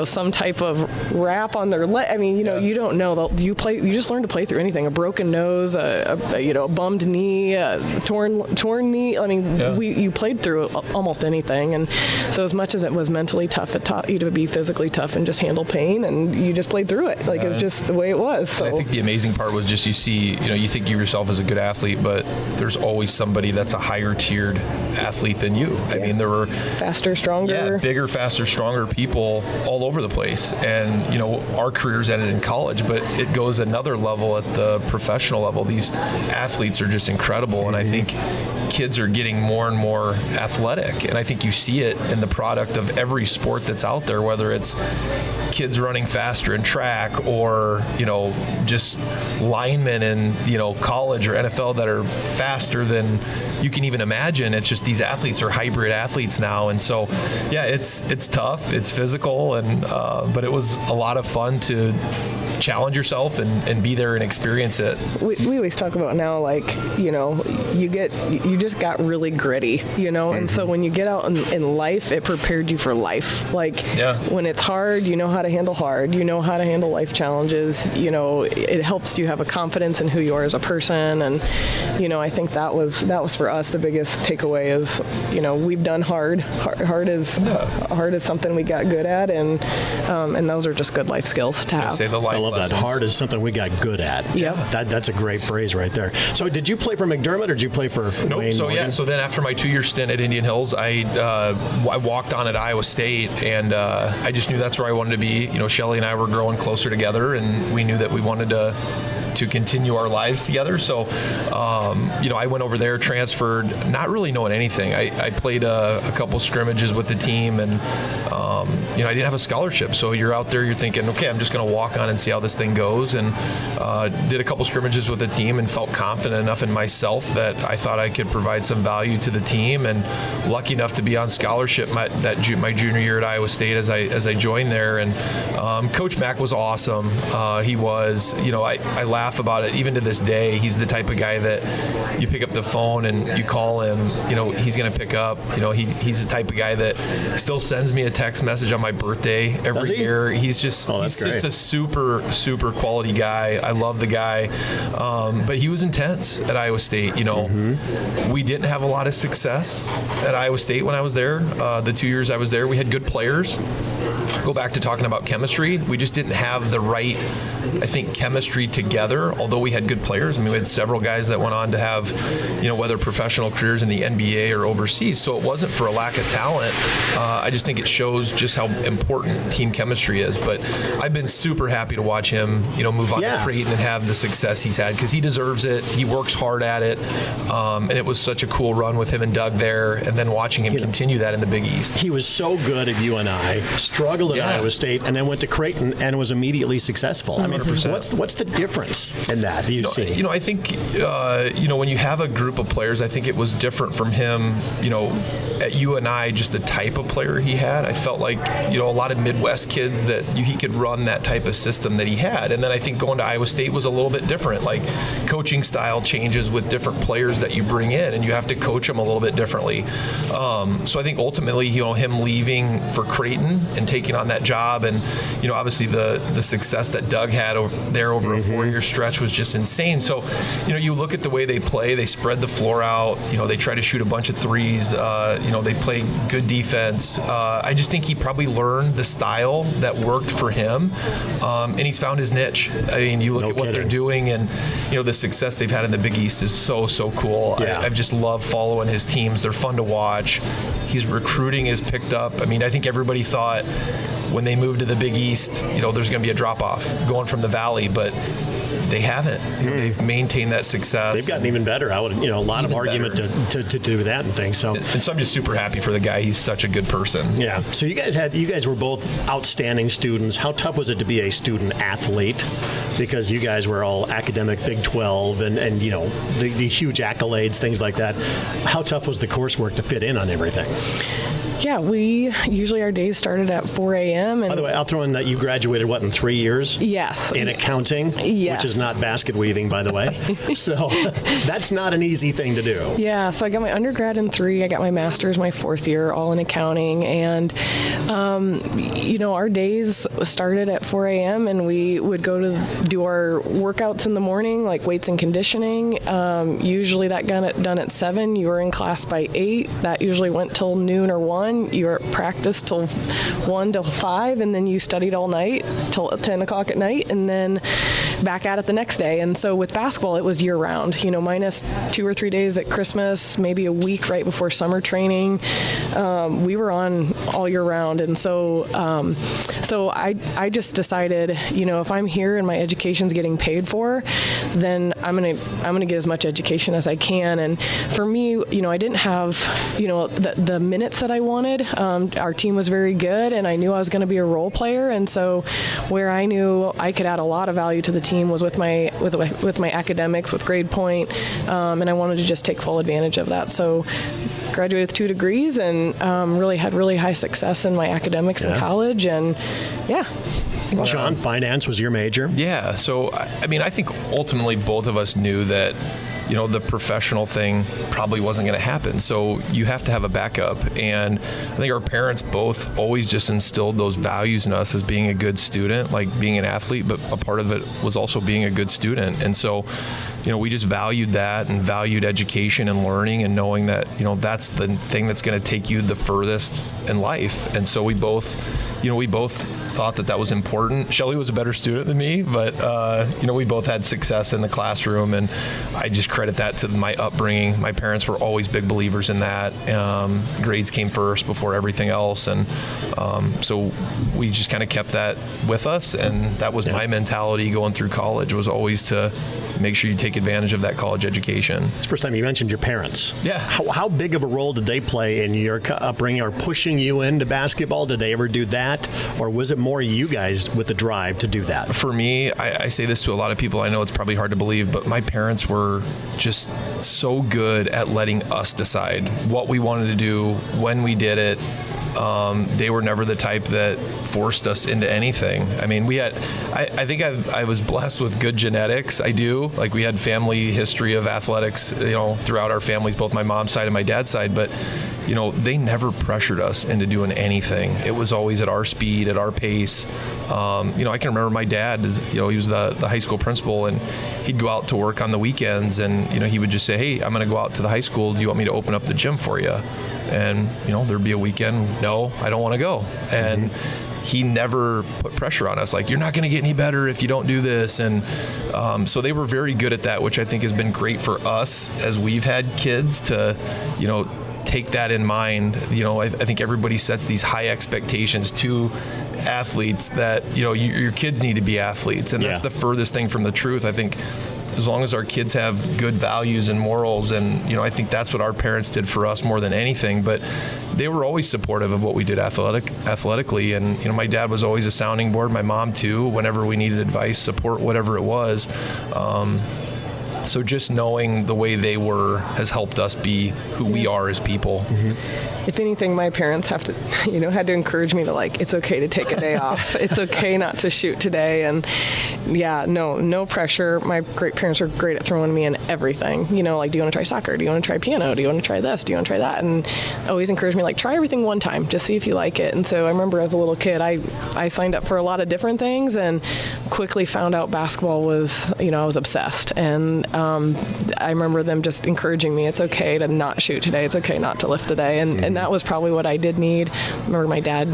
some type of wrap on their leg. I mean, you don't know. You just learn to play through anything. A broken nose, a bummed knee, a torn knee. I mean, you played through almost anything. And so as much as it was mentally tough, it taught you to be physically tough and just handle pain, and you just played through it. Like, it was just the way it was. So I think the amazing part was just you think of yourself as a good athlete, but there's always somebody that's a higher tiered athlete than you. I mean, there were faster, stronger. Yeah, bigger, faster, stronger people all over the place. And and, our careers ended in college, but it goes another level at the professional level. These athletes are just incredible, and I think kids are getting more and more athletic, and I think you see it in the product of every sport that's out there, whether it's kids running faster in track or, just linemen in, college or NFL that are faster than you can even imagine. It's just these athletes are hybrid athletes now. And so, yeah, it's tough, it's physical, and but it was a lot of fun to challenge yourself and be there and experience it. We always talk about now, like, you just got really gritty, and so when you get out in life, it prepared you for life. Like, when it's hard, you know how to handle hard, you know how to handle life challenges, it helps you have a confidence in who you are as a person. And, I think that was for us the biggest takeaway is, we've done hard. Hard is something we got good at, and those are just good life skills to have. Say the life love lessons. that. Hard is something we got good at. Yeah. That's a great phrase right there. So did you play for McDermott or did you play for Wayne Morgan? So then after my 2-year stint at Indian Hills, I walked on at Iowa State, and I just knew that's where I wanted to be. Shellie and I were growing closer together, and we knew that we wanted to continue our lives together. So, I went over there, transferred, not really knowing anything. I played a couple scrimmages with the team, and I didn't have a scholarship. So you're out there, you're thinking, okay, I'm just going to walk on and see how this thing goes. And did a couple scrimmages with the team and felt confident enough in myself that I thought I could provide some value to the team. And lucky enough to be on scholarship my junior year at Iowa State as I joined there. And Coach Mack was awesome. He was, I laugh about it even to this day. He's the type of guy that you pick up the phone and you call him, he's going to pick up. He's the type of guy that still sends me a text message on my birthday every year. He's just just a super quality guy. I love the guy, but he was intense at Iowa State. We didn't have a lot of success at Iowa State when I was there. The 2 years I was there, we had good players. Go back to talking about chemistry. We just didn't have the right, I think, chemistry together, although we had good players. I mean, we had several guys that went on to have, whether professional careers in the NBA or overseas. So it wasn't for a lack of talent. I just think it shows just how important team chemistry is. But I've been super happy to watch him, move on to Creighton and have the success he's had, because he deserves it. He works hard at it. And it was such a cool run with him and Doug there, and then watching him continue that in the Big East. He was so good at UNI, struggled at Iowa State, and then went to Creighton and was immediately successful. 100%. I mean, what's the difference in that? Do you see? I think, when you have a group of players, I think it was different from him, at UNI, just the type of player he had. I felt like, a lot of Midwest kids that he could run that type of system that he had. And then I think going to Iowa State was a little bit different. Like, coaching style changes with different players that you bring in, and you have to coach them a little bit differently. So I think ultimately, him leaving for Creighton and taking on that job, and, obviously the success that Doug had over a 4-year stretch was just insane. So, you look at the way they play, they spread the floor out, they try to shoot a bunch of threes, they play good defense. I just think he probably learned the style that worked for him, and he's found his niche. I mean, you look at what they're doing, and, the success they've had in the Big East is so cool. Yeah. I've just loved following his teams. They're fun to watch. His recruiting is picked up. I mean, I think everybody thought when they moved to the Big East, there's going to be a drop-off going from the Valley, but they haven't. They've maintained that success. They've gotten even better. I would, a lot of argument to do that and things. So, and so I'm just super happy for the guy. He's such a good person. Yeah. So you guys were both outstanding students. How tough was it to be a student athlete? Because you guys were all academic Big 12 and the huge accolades, things like that. How tough was the coursework to fit in on everything? Yeah, our days started at 4 a.m. By the way, I'll throw in that you graduated, in 3 years? Yes. In accounting? Yes. Which is not basket weaving, by the way. So that's not an easy thing to do. Yeah, so I got my undergrad in 3, I got my master's my 4th year, all in accounting, and, our days started at 4 a.m. and we would go to do our workouts in the morning, like weights and conditioning. Usually that got it done at 7. You were in class by 8. That usually went till noon or 1. 1, you were at practice till 1 till 5, and then you studied all night till 10 o'clock at night, and then back at it the next day. And so with basketball, it was year-round, minus 2 or 3 days at Christmas, maybe a week right before summer training. We were on all year round. And so I just decided, if I'm here and my education's getting paid for, then I'm gonna get as much education as I can. And for me, I didn't have, the minutes that I wanted. Our team was very good, and I knew I was going to be a role player. And so where I knew I could add a lot of value to the team was with my academics, with grade point, and I wanted to just take full advantage of that. So graduated with 2 degrees and really had really high success in my academics in college. And Sean, finance was your major? Yeah. So, I think ultimately both of us knew that, the professional thing probably wasn't going to happen. So you have to have a backup. And I think our parents both always just instilled those values in us as being a good student, like being an athlete, but a part of it was also being a good student. And so, we just valued that and valued education and learning and knowing that, that's the thing that's going to take you the furthest in life. And so we both thought that was important. Shellie was a better student than me, but, we both had success in the classroom, and I just credit that to my upbringing. My parents were always big believers in that. Grades came first before everything else. And so we just kind of kept that with us. And that was my mentality going through college, was always to make sure you take advantage of that college education. It's the first time you mentioned your parents. Yeah. How big of a role did they play in your upbringing, or pushing you into basketball? Did they ever do that? Or was it more you guys with the drive to do that? For me, I say this to a lot of people. I know it's probably hard to believe, but my parents were just so good at letting us decide what we wanted to do, when we did it. They were never the type that forced us into anything. I think I was blessed with good genetics. I do. Like, we had family history of athletics, throughout our families, both my mom's side and my dad's side, but they never pressured us into doing anything. It was always at our speed, at our pace. I can remember my dad, he was the high school principal, and he'd go out to work on the weekends, and, he would just say, "Hey, I'm going to go out to the high school. Do you want me to open up the gym for you?" And, there'd be a weekend, "No, I don't want to go." And he never put pressure on us, like, "You're not going to get any better if you don't do this." And so they were very good at that, which I think has been great for us as we've had kids to, take that in mind. I think everybody sets these high expectations to athletes that, your kids need to be athletes. And that's the furthest thing from the truth. I think as long as our kids have good values and morals, and, I think that's what our parents did for us more than anything, but they were always supportive of what we did athletically. And, my dad was always a sounding board, my mom too, whenever we needed advice, support, whatever it was. So just knowing the way they were has helped us be who we are as people. If anything, my parents had to encourage me to, like, it's okay to take a day off. It's okay not to shoot today. And no pressure. My great parents were great at throwing me in everything. Like, do you want to try soccer? Do you want to try piano? Do you want to try this? Do you want to try that? And always encouraged me, like, try everything one time, just see if you like it. And so I remember as a little kid, I signed up for a lot of different things and quickly found out basketball was, I was obsessed. And I remember them just encouraging me, it's okay to not shoot today. It's okay not to lift today. And that was probably what I did need. I remember my dad,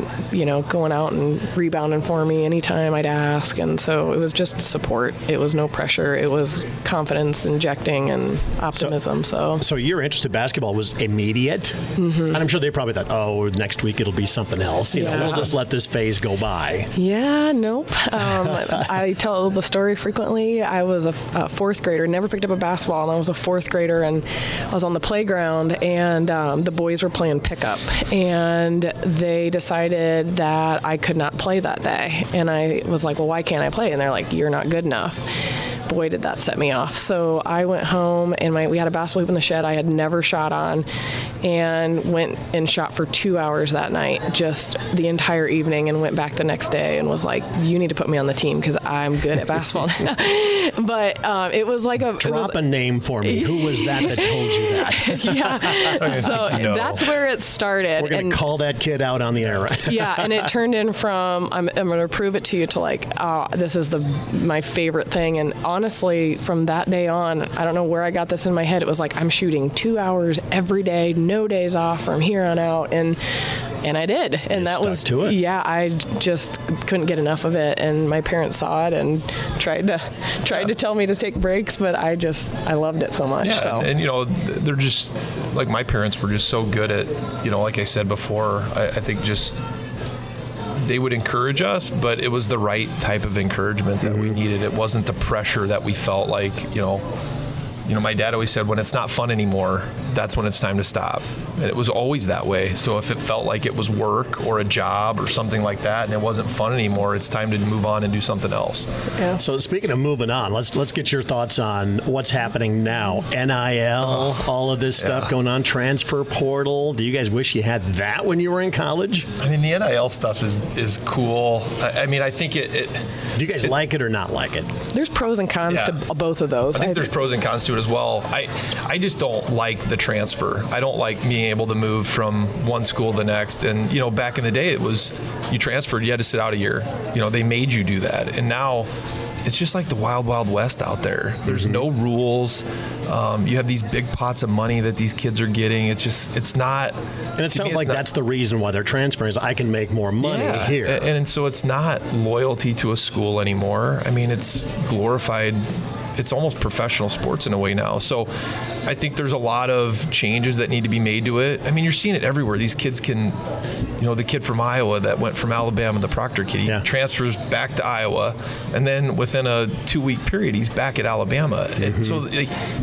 going out and rebounding for me anytime I'd ask. And so it was just support. It was no pressure. It was confidence injecting and optimism. So your interest in basketball was immediate? And I'm sure they probably thought, next week it'll be something else. We'll just let this phase go by. Yeah, nope. I tell the story frequently. I was a fourth grader, never picked up a basketball, and I was a fourth grader, and I was on the playground, and the boys were playing pickup, and they decided that I could not play that day. And I was like, well, why can't I play? And they're like, you're not good enough. Boy, did that set me off. So I went home, and we had a basketball hoop in the shed I had never shot on, and went and shot for 2 hours that night, just the entire evening, and went back the next day and was like, you need to put me on the team because I'm good at basketball. But it was like Drop a name for me. Who was that told you that? Yeah. So that's where it started. We're going to call that kid out on the air, right? Yeah, and it turned in from, I'm going to prove it to you, to like, this is my favorite thing. And honestly, from that day on, I don't know where I got this in my head. It was like, I'm shooting 2 hours every day, no no days off from here on out, and I did, and that was to it. Yeah, I just couldn't get enough of it, and my parents saw it and tried to tell me to take breaks, but I loved it so much. Yeah, so and they're just like, my parents were just so good at, like I said before, I think just they would encourage us, but it was the right type of encouragement that we needed. It wasn't the pressure that we felt like, my dad always said, when it's not fun anymore, that's when it's time to stop. And it was always that way. So if it felt like it was work or a job or something like that and it wasn't fun anymore, it's time to move on and do something else. Yeah. So speaking of moving on, let's get your thoughts on what's happening now. NIL, all of this stuff going on, transfer portal. Do you guys wish you had that when you were in college? I mean, the NIL stuff is cool. I mean, I think it do you guys like it or not like it? There's pros and cons to both of those. I think there's pros and cons to it as well. I just don't like the transfer. I don't like being able to move from one school to the next. And, back in the day, it was you transferred, you had to sit out a year. They made you do that. And now it's just like the wild, wild west out there. There's no rules. You have these big pots of money that these kids are getting. It's not. And it sounds like that's the reason why they're transferring, is I can make more money here. And so it's not loyalty to a school anymore. I mean, it's glorified. It's almost professional sports in a way now. So I think there's a lot of changes that need to be made to it. I mean, you're seeing it everywhere. These kids can, the kid from Iowa that went from Alabama, the Proctor kid, he transfers back to Iowa, and then within a 2-week period, he's back at Alabama. And so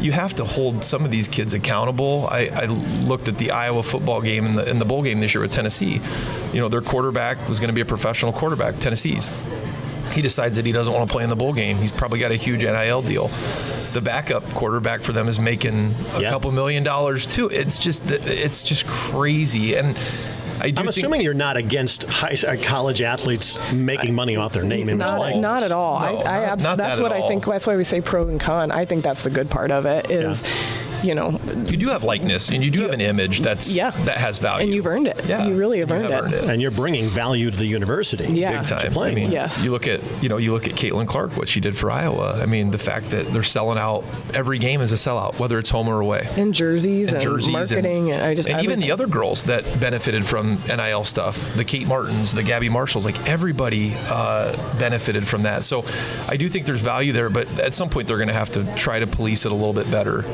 you have to hold some of these kids accountable. I looked at the Iowa football game in the bowl game this year with Tennessee. Their quarterback was going to be a professional quarterback, Tennessee's. He decides that he doesn't want to play in the bowl game. He's probably got a huge NIL deal. The backup quarterback for them is making a couple $1 million too. It's just crazy. And I'm assuming you're not against college athletes making money off their name, image, likeness. Not at all. No, that's what I think. That's why we say pro and con. I think that's the good part of it is. You do have likeness, and you do have an image that has value, and you've earned it. Yeah, you really have earned it, and you're bringing value to the university. Yeah, big time. I mean, you look at Caitlin Clark, what she did for Iowa. I mean, the fact that they're selling out every game is a sellout, whether it's home or away. And jerseys and marketing, and even the other girls that benefited from NIL stuff, the Kate Martins, the Gabby Marshalls, like everybody benefited from that. So I do think there's value there, but at some point they're going to have to try to police it a little bit better.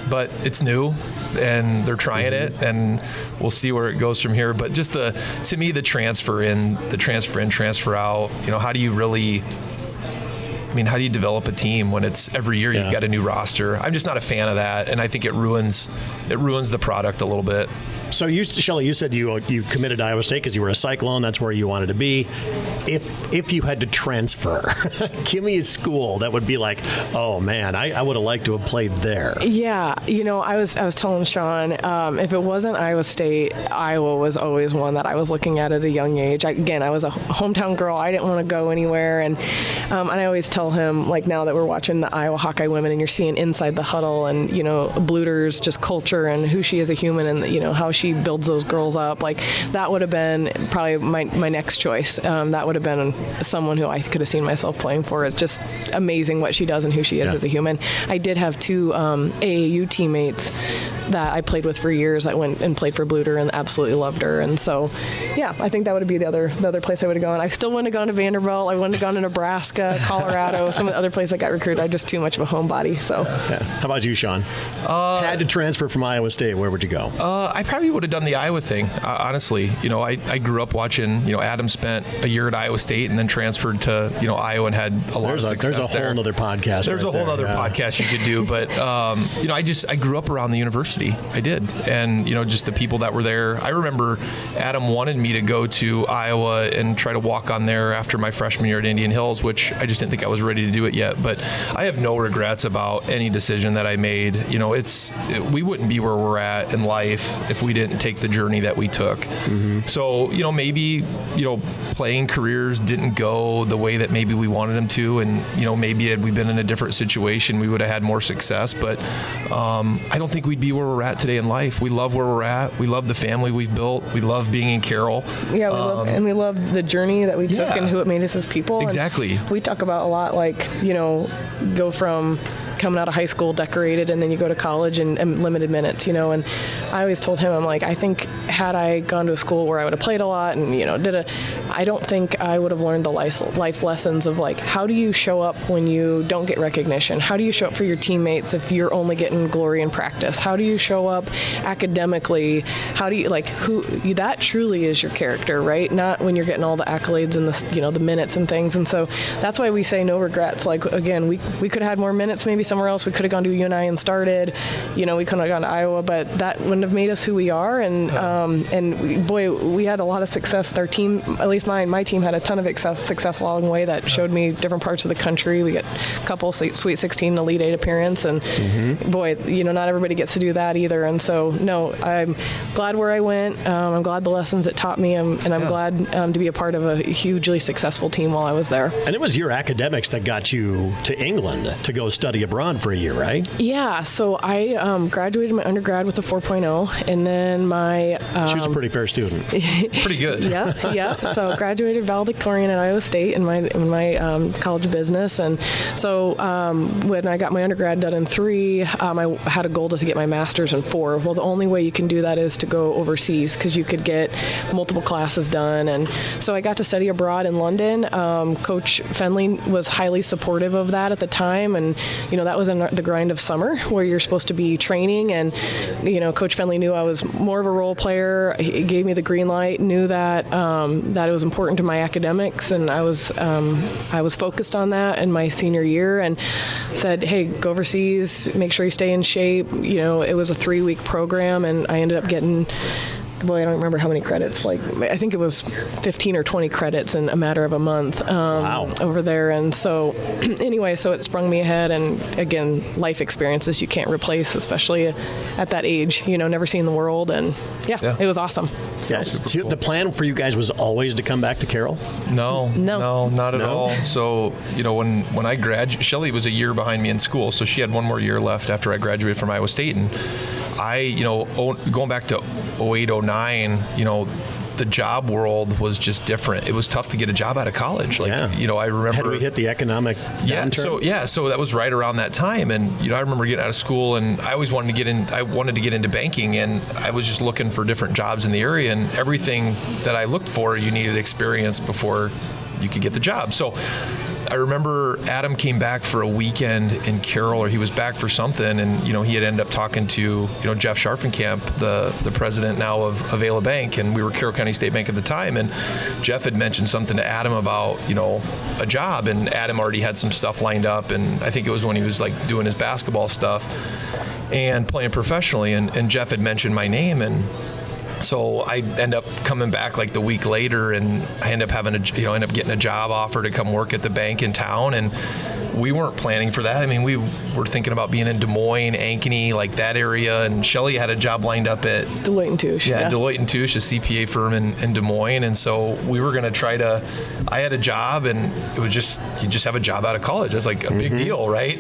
But it's new, and they're trying it, and we'll see where it goes from here. But just to me, the transfer in, transfer out. How do you really? I mean, how do you develop a team when it's every year you've got a new roster? I'm just not a fan of that, and I think it ruins the product a little bit. So, Shellie, you said you committed to Iowa State because you were a Cyclone. That's where you wanted to be. If you had to transfer, give me a school that would be like, oh man, I would have liked to have played there. Yeah, I was telling Sean, if it wasn't Iowa State, Iowa was always one that I was looking at a young age. I was a hometown girl. I didn't want to go anywhere, and I always tell him, like, now that we're watching the Iowa Hawkeye women, and you're seeing inside the huddle, and Bluter's just culture and who she is a human, and how she builds those girls up, like that would have been probably my next choice. That would have been someone who I could have seen myself playing for. It's just amazing what she does and who she is as a human. I did have 2 AAU teammates that I played with for years. I went and played for Bluter and absolutely loved her. And so, yeah, I think that would be the other place I would have gone. I still wouldn't have gone to Vanderbilt. I wouldn't have gone to Nebraska, Colorado, some of the other places I got recruited. I'm just too much of a homebody. So, How about you, Sean? Had to transfer from Iowa State. Where would you go? I probably would have done the Iowa thing, honestly. I grew up watching, Adam spent a year at Iowa State and then transferred to, Iowa and had a lot of success there. There's a whole other podcast. There's a whole other podcast you could do. But, I grew up around the university. I did. And, just the people that were there. I remember Adam wanted me to go to Iowa and try to walk on there after my freshman year at Indian Hills, which I just didn't think I was ready to do it yet. But I have no regrets about any decision that I made. We wouldn't be where we're at in life if we didn't take the journey that we took. Mm-hmm. So, maybe, playing careers didn't go the way that maybe we wanted them to. And, maybe had we been in a different situation, we would have had more success. But I don't think we'd be where we're at today in life. We love where we're at. We love the family we've built. We love being in Carroll. Yeah, we love the journey that we took and who it made us as people. Exactly. And we talk about a lot, like, go from coming out of high school decorated, and then you go to college and limited minutes, and I always told him, I'm like, I think had I gone to a school where I would have played a lot and, I don't think I would have learned the life lessons of like, how do you show up when you don't get recognition? How do you show up for your teammates if you're only getting glory in practice? How do you show up academically? How do you, that truly is your character, right? Not when you're getting all the accolades and the minutes and things. And so that's why we say no regrets. Like, again, we could have had more minutes maybe somewhere else. We could have gone to UNI and started, we couldn't have gone to Iowa, but that wouldn't have made us who we are. And boy, we had a lot of success with our team. At least my team had a ton of success along the way that showed me different parts of the country. We got a couple Sweet 16 Elite 8 appearance, and boy, not everybody gets to do that either. And so, no, I'm glad where I went. I'm glad the lessons it taught me, and I'm glad to be a part of a hugely successful team while I was there. And it was your academics that got you to England to go study abroad for a year, right? Yeah. So I graduated my undergrad with a 4.0, and then my she was a pretty fair student. Pretty good. Yeah. So graduated valedictorian at Iowa State in my College of Business, and so when I got my undergrad done in 3, I had a goal to get my master's in 4. Well, the only way you can do that is to go overseas because you could get multiple classes done, and so I got to study abroad in London. Coach Fenley was highly supportive of that at the time, and that was in the grind of summer where you're supposed to be training, and Coach Fenley knew I was more of a role player. He gave me the green light, knew that it was important to my academics, and I was focused on that in my senior year, and said, hey, go overseas, make sure you stay in shape. It was a 3-week program, and I ended up getting, boy, I don't remember how many credits. I think it was 15 or 20 credits in a matter of a month over there. And so anyway, so it sprung me ahead. And again, life experiences you can't replace, especially at that age, never seen the world. And it was awesome. Yeah. So the plan for you guys was always to come back to Carroll? No, not at all. So, when I graduated, Shellie was a year behind me in school. So she had one more year left after I graduated from Iowa State. And I, going back to 08, 09, the job world was just different. It was tough to get a job out of college. I remember. Had we hit the economic downturn? So that was right around that time. And, I remember getting out of school, and I always wanted to get into banking, and I was just looking for different jobs in the area, and everything that I looked for, you needed experience before you could get the job. So I remember Adam came back for a weekend in Carroll, or he was back for something, and he had ended up talking to Jeff Scharfenkamp, the president now of Avela Bank, and we were Carroll County State Bank at the time, and Jeff had mentioned something to Adam about a job, and Adam already had some stuff lined up, and I think it was when he was doing his basketball stuff and playing professionally, and Jeff had mentioned my name, and so I end up coming back the week later, and I end up getting a job offer to come work at the bank in town, and we weren't planning for that. I mean, we were thinking about being in Des Moines, Ankeny, that area, and Shellie had a job lined up at Deloitte & Touche. Yeah, Deloitte & Touche, a CPA firm in Des Moines, and so we were going to I had a job, and it was you just have a job out of college. That's a big deal, right?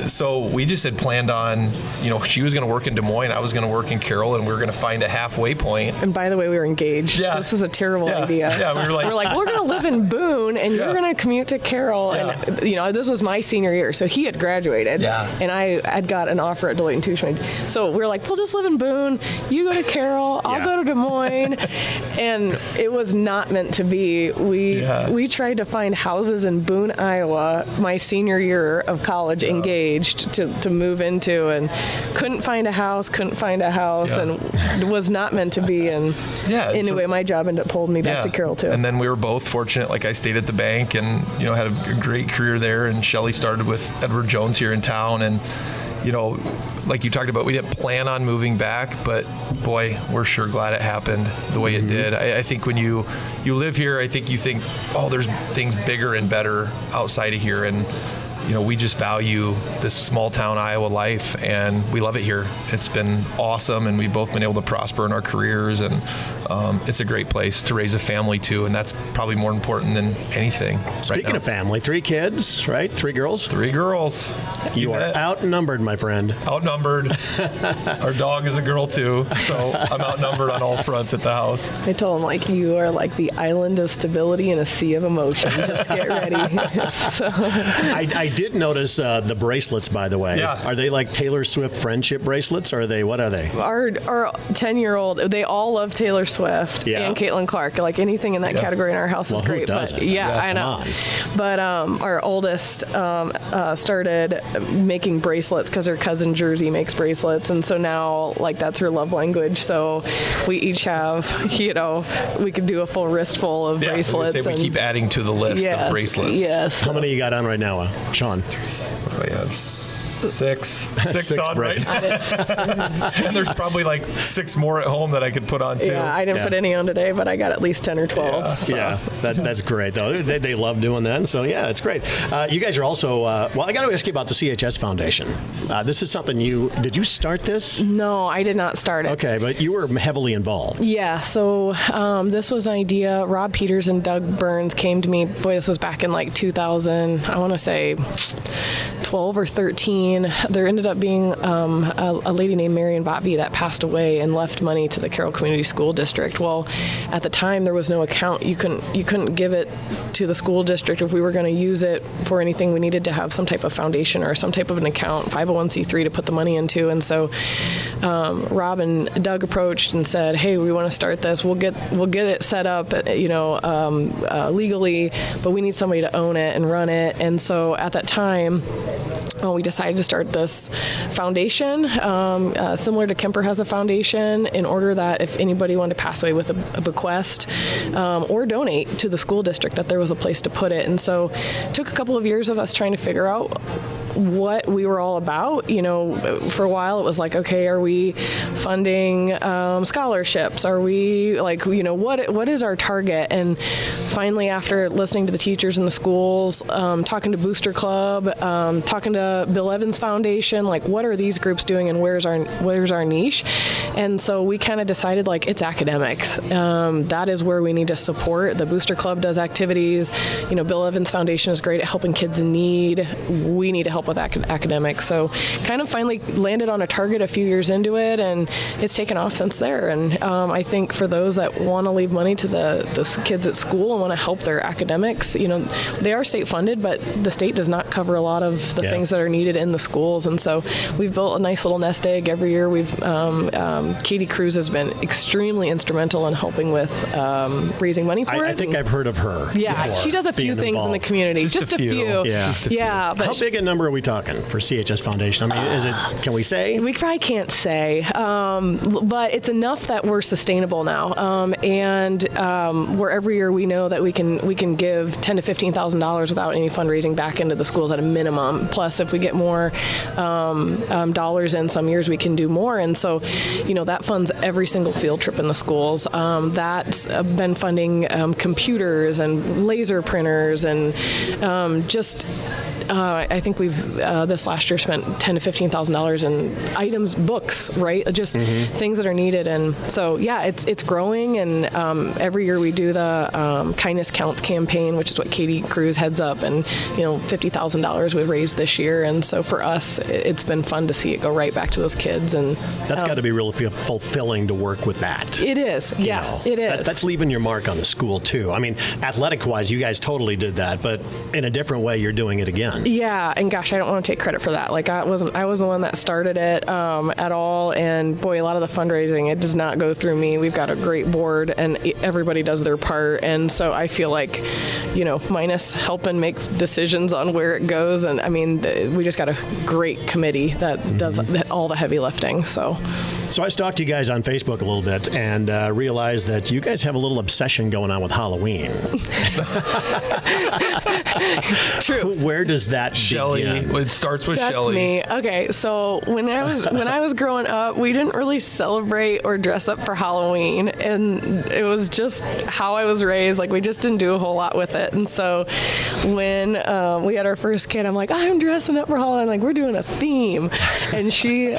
So we just had planned on, she was going to work in Des Moines, I was going to work in Carroll, and we were going to find a halfway point. And by the way, we were engaged. Yeah. This was a terrible idea. Yeah, we were we're going to live in Boone, and you're going to commute to Carroll. Yeah. And, this was my senior year, so he had graduated. Yeah. And I had got an offer at Deloitte & Touche. So we were like, we'll just live in Boone. You go to Carroll, I'll go to Des Moines. And it was not meant to be. We tried to find houses in Boone, Iowa, my senior year of college, engaged to move into, and couldn't find a house, and it was not meant to be. And anyway, my job ended up holding me back to Carroll too. And then we were both fortunate. I stayed at the bank, and had a great career there. And Shellie started with Edward Jones here in town, and like you talked about, we didn't plan on moving back, but boy, we're sure glad it happened the way it did. I think when you live here, I think you think, oh, there's things bigger and better outside of here, and we just value this small town Iowa life, and we love it here. It's been awesome, and we've both been able to prosper in our careers, and it's a great place to raise a family too, and that's probably more important than anything. Speaking of family, 3 kids, right? 3 girls? 3 girls. You are outnumbered, my friend. Outnumbered. Our dog is a girl too, so I'm outnumbered on all fronts at the house. I told him, you are the island of stability in a sea of emotion. Just get ready. I did notice the bracelets, by the way. Yeah. Are they like Taylor Swift friendship bracelets, or what are they? Our 10-year-old, they all love Taylor Swift and Caitlin Clark. Like anything in that category in our house is great. Who doesn't? But I know. But our oldest started making bracelets because her cousin Jersey makes bracelets, and so now like that's her love language. So we each have, we could do a full wrist full of bracelets. We keep adding to the list of bracelets. Yes. How many you got on right now, Sean? I have six on right now. And there's probably like 6 more at home that I could put on too. Yeah, I didn't put any on today, but I got at least 10 or 12. Yeah, so. That's great, though. They love doing that, so yeah, it's great. You guys are also, I got to ask you about the CHS Foundation. This is something did you start this? No, I did not start it. Okay, but you were heavily involved. Yeah, so this was an idea. Rob Peters and Doug Burns came to me. Boy, this was back in like 2000, I want to say 12 or 13. There ended up being a lady named Marion Botby that passed away and left money to the Carroll Community School District. Well, at the time there was no account. You couldn't give it to the school district. If we were going to use it for anything, we needed to have some type of foundation or some type of an account, 501c3, to put the money into. And so Rob and Doug approached and said, "Hey, we want to start this. We'll get it set up, legally, but we need somebody to own it and run it." And so at that time, we decided to start this foundation, similar to Kemper has a foundation, in order that if anybody wanted to pass away with a bequest or donate to the school district, that there was a place to put it. And so it took a couple of years of us trying to figure out what we were all about. For a while it was like, okay, are we funding scholarships? Are we what is our target? And finally, after listening to the teachers in the schools, talking to Booster Club, talking to Bill Evans Foundation, like what are these groups doing and where's our niche? And so we kind of decided it's academics. That is where we need to support. The Booster Club does activities. Bill Evans Foundation is great at helping kids in need. We need to help with academics. So kind of finally landed on a target a few years into it, and it's taken off since there. And I think for those that want to leave money to the kids at school and want to help their academics, they are state funded, but the state does not cover a lot of the things that are needed in the schools. And so we've built a nice little nest egg every year. Katie Cruz has been extremely instrumental in helping with raising money for it. I think I've heard of her. Yeah, she does a few things in the community. Just a few. Yeah. Yeah. But how big a number are we talking for CHS Foundation? I mean, can we say? We probably can't say, but it's enough that we're sustainable now, and where every year we know that we can give $10,000 to $15,000 without any fundraising back into the schools at a minimum. Plus, if we get more dollars in some years, we can do more. And so, that funds every single field trip in the schools. That's been funding computers and laser printers and I think we've this last year spent $10,000 to $15,000 in items, books, right? Just things that are needed. And so, it's growing. And every year we do the Kindness Counts campaign, which is what Katie Cruz heads up. And $50,000 we've raised this year. And so for us, it's been fun to see it go right back to those kids. And that's got to be really fulfilling to work with that. It is. It is. That's leaving your mark on the school too. I mean, athletic-wise, you guys totally did that, but in a different way, you're doing it again. Yeah, and gosh, I don't want to take credit for that. I was the one that started it at all, and boy, a lot of the fundraising, it does not go through me. We've got a great board, and everybody does their part, and so I feel like, minus helping make decisions on where it goes, and I mean, we just got a great committee that does all the heavy lifting. So I stalked you guys on Facebook a little bit and realized that you guys have a little obsession going on with Halloween. True. Where does that Shellie? begin? It starts with That's Shellie. me. Okay, so when I was growing up, we didn't really celebrate or dress up for Halloween, and it was just how I was raised. We just didn't do a whole lot with it. And so when we had our first kid, I'm like, I'm dressing up for Halloween. We're doing a theme, and she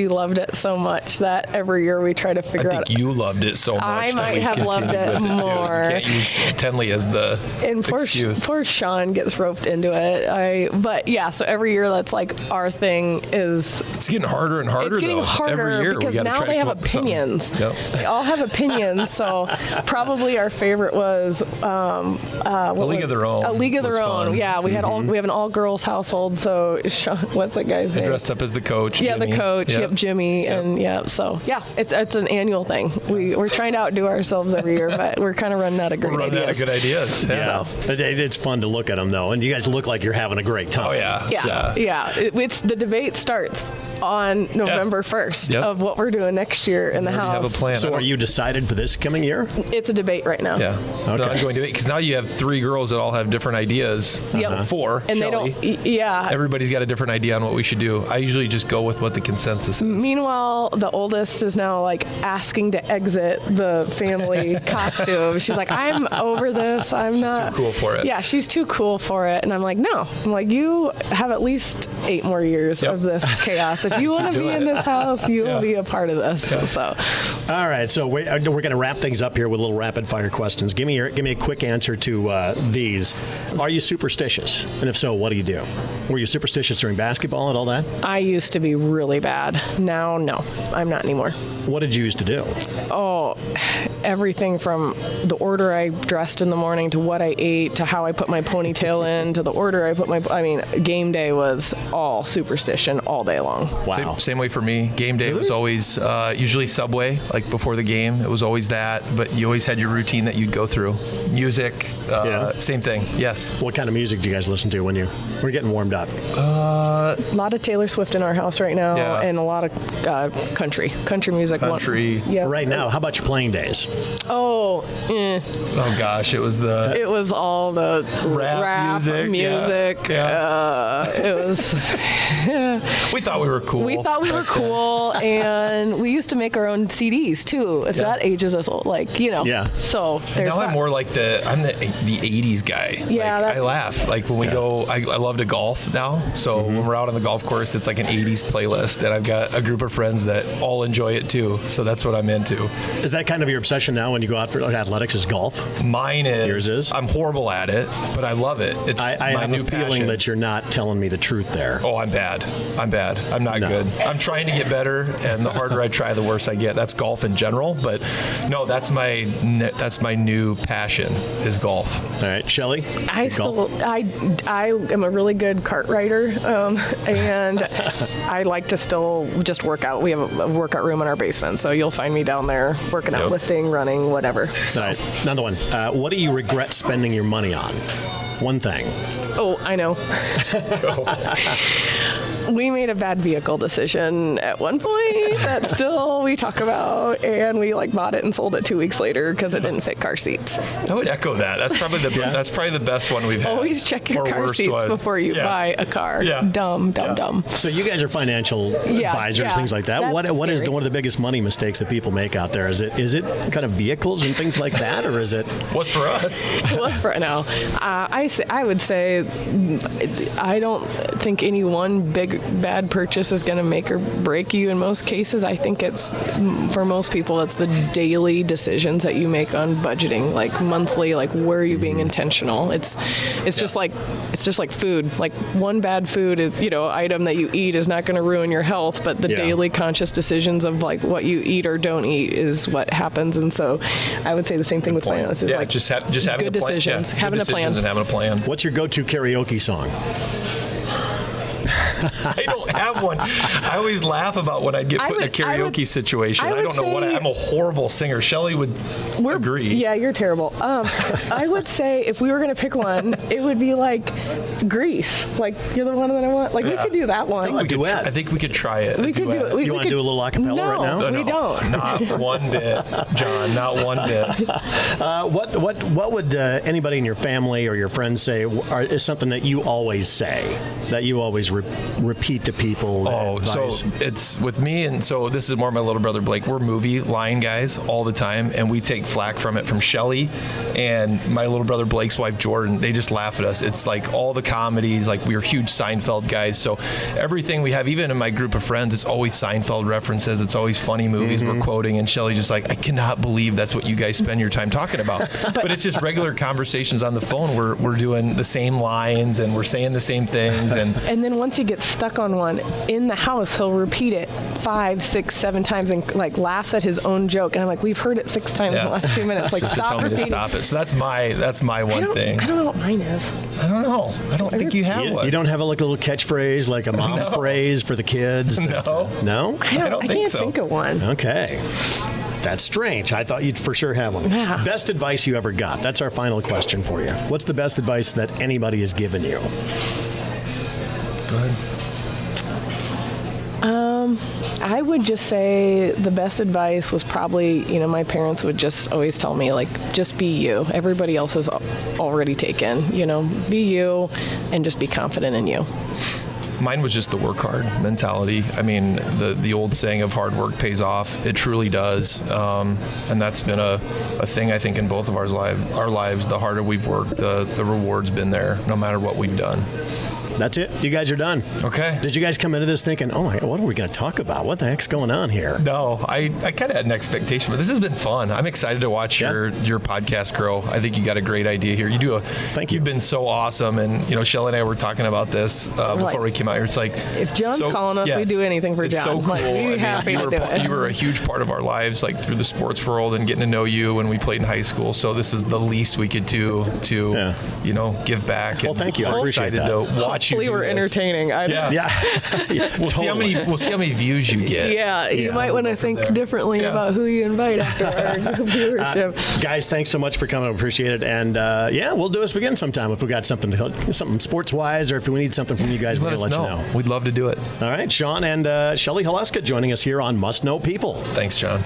loved it so much that every year we try to figure out. I think you loved it so much. I that might we have loved continued it with more. You can't use Tenley as the And excuse. poor Sean, friend gets roped into it. But yeah, so every year that's like our thing is. It's getting harder and harder. It's getting harder every year because now they have opinions. Yep. They all have opinions. So probably our favorite was A League of Their Own. A League of was Their Own. fun. Yeah, we had we have an all girls household. So what's that guy's I name? dressed up as the coach. Yeah, Jimmy. the coach. Yep. Yep, Jimmy. Yep. And yeah, so yeah, it's an annual thing. We're trying to outdo ourselves every year, but we're kind of running out of great We're running out of ideas. good ideas. Yeah. It's fun to look at them, though. And you guys look like you're having a great time. Oh, yeah. Yeah. It's the debate starts on November 1st of what we're doing next year in the house. Have a plan. So are you decided for this coming year? It's a debate right now. Yeah. It's an Okay. ongoing debate because now you have 3 girls that all have different ideas. Yep. 4. And Shellie. they don't. Yeah. Everybody's got a different idea on what we should do. I usually just go with what the consensus is. Meanwhile, the oldest is now like asking to exit the family costume. She's like, I'm over this. I'm not too cool for it. Yeah, she's too cool for it. And I'm like, no. I'm like, you have at least 8 more years of this chaos. If you want to be in this house, you will be a part of this. Yeah. So, All right, so we're going to wrap things up here with little rapid-fire questions. Give me a quick answer to these. Are you superstitious? And if so, what do you do? Were you superstitious during basketball and all that? I used to be really bad. Now, no, I'm not anymore. What did you used to do? Oh, everything from the order I dressed in the morning to what I ate to how I put my ponytail in to the order I put game day was all superstition all day long. Wow. Same way for me. Game day was always usually Subway, like before the game. It was always that, but you always had your routine that you'd go through. Music, same thing. Yes. What kind of music do you guys listen to when you were getting warmed up? A lot of Taylor Swift in our house right now, Yeah. and a lot of country music. Country. Yeah. Right now, how about your playing days? Oh, Oh gosh, it was it was all the Rap music, yeah. It was. we thought we were cool. We thought we were cool, and we used to make our own CDs too. If that ages us, Yeah. So there's now that. I'm more like the 80s guy. Yeah, Like, I laugh. Like when we go, I love to golf now. So when we're out on the golf course, it's like an 80s playlist, and I've got a group of friends that all enjoy it too. So that's what I'm into. Is that kind of your obsession now when you go out for athletics is golf? Mine is. Yours is? I'm horrible at it, but I love it. It's I my have new a feeling passion. that you're not telling me the truth there. Oh, I'm bad. I'm not No. good. I'm trying to get better, and the harder I try, the worse I get. That's golf in general, but no, that's my new passion is golf. All right, Shellie? I am a really good kart rider, and I like to still just work out. We have a workout room in our basement, so you'll find me down there working out, lifting, running, whatever. All right, another one. What do you regret spending your money on? One thing. Oh, I know. We made a bad vehicle decision at one point that still we talk about, and we bought it and sold it 2 weeks later because it didn't fit car seats. I would echo that. That's probably the best one we've had. Always check your Or car worst seats one. before you Yeah. buy a car. Yeah. Dumb. So you guys are financial advisors, things like that. That's What is scary. one of the biggest money mistakes that people make out there? Is it kind of vehicles and things like that, or is it? What's for us? What's for now? I would say I don't think any one big bad purchase is going to make or break you. In most cases, I think it's for most people it's the daily decisions that you make on budgeting, like monthly, like where are you being intentional. It's just like food. Like one bad food item that you eat is not going to ruin your health, but the daily conscious decisions of like what you eat or don't eat is what happens. And so I would say the same thing with finances. Yeah, like just having good a plan. decisions, Yeah, having good a plan. decisions and having a plan. What's your go-to karaoke song? I don't have one. I always laugh about when I'd get put in a karaoke situation. I don't know what I'm a horrible singer. Shellie would agree. Yeah, you're terrible. I would say if we were going to pick one, it would be like Grease. Like, you're the one that I want. Like, we could do that one. A duet. I think we could try it. We could do it. You want to do a little acapella right now? No, we don't. Not one bit, John. Not one bit. What would anybody in your family or your friends say is something that you always say, that you always repeat to people? So it's with me, and so this is more my little brother Blake. We're movie line guys all the time, and we take flack from it from Shellie and my little brother Blake's wife Jordan. They just laugh at us. It's like all the comedies, like we're huge Seinfeld guys. So everything we have, even in my group of friends, it's always Seinfeld references. It's always funny movies we're quoting, and Shellie's just like, I cannot believe that's what you guys spend your time talking about. But it's just regular conversations on the phone. We're doing the same lines and we're saying the same things. And then once he gets stuck on one in the house, he'll repeat it 5, 6, 7 times and like laughs at his own joke. And I'm like, we've heard it 6 times in the last 2 minutes. Like, just stop tell me to repeating. stop it. So that's my one thing. I don't know what mine is. I don't know. I don't think you have one. You don't have a little catchphrase, like a mom phrase for the kids? No? I don't think can't so. think of one. Okay. That's strange. I thought you'd for sure have one. Yeah. Best advice you ever got? That's our final question for you. What's the best advice that anybody has given you? Go ahead. I would just say the best advice was probably, my parents would just always tell me, like, just be you. Everybody else is already taken, be you and just be confident in you. Mine was just the work hard mentality. I mean, the old saying of hard work pays off. It truly does. And that's been a thing, I think, in both of our lives. The harder we've worked, the reward's been there, no matter what we've done. That's it. You guys are done. Okay. Did you guys come into this thinking, oh my God, what are we going to talk about? What the heck's going on here? No, I kind of had an expectation, but this has been fun. I'm excited to watch your podcast grow. I think you got a great idea here. Thank you. You've been so awesome. And, Shellie and I were talking about this before we came out here. It's like, if John's calling us, we do anything for John. So cool. Like, we'd be happy to do it. You were a huge part of our lives, like through the sports world and getting to know you when we played in high school. So this is the least we could do to, give back. Well, thank you. I I'm appreciate excited that. to watch Hopefully you do we're this. entertaining. We'll see how many views you get. Yeah, you might want to think differently about who you invite after our viewership. Guys, thanks so much for coming. I appreciate it. And we'll do this again sometime if we got something sports wise, or if we need something from you guys. Let us know. We'd love to do it. All right, Sean and Shellie Haluska joining us here on Must Know People. Thanks, John.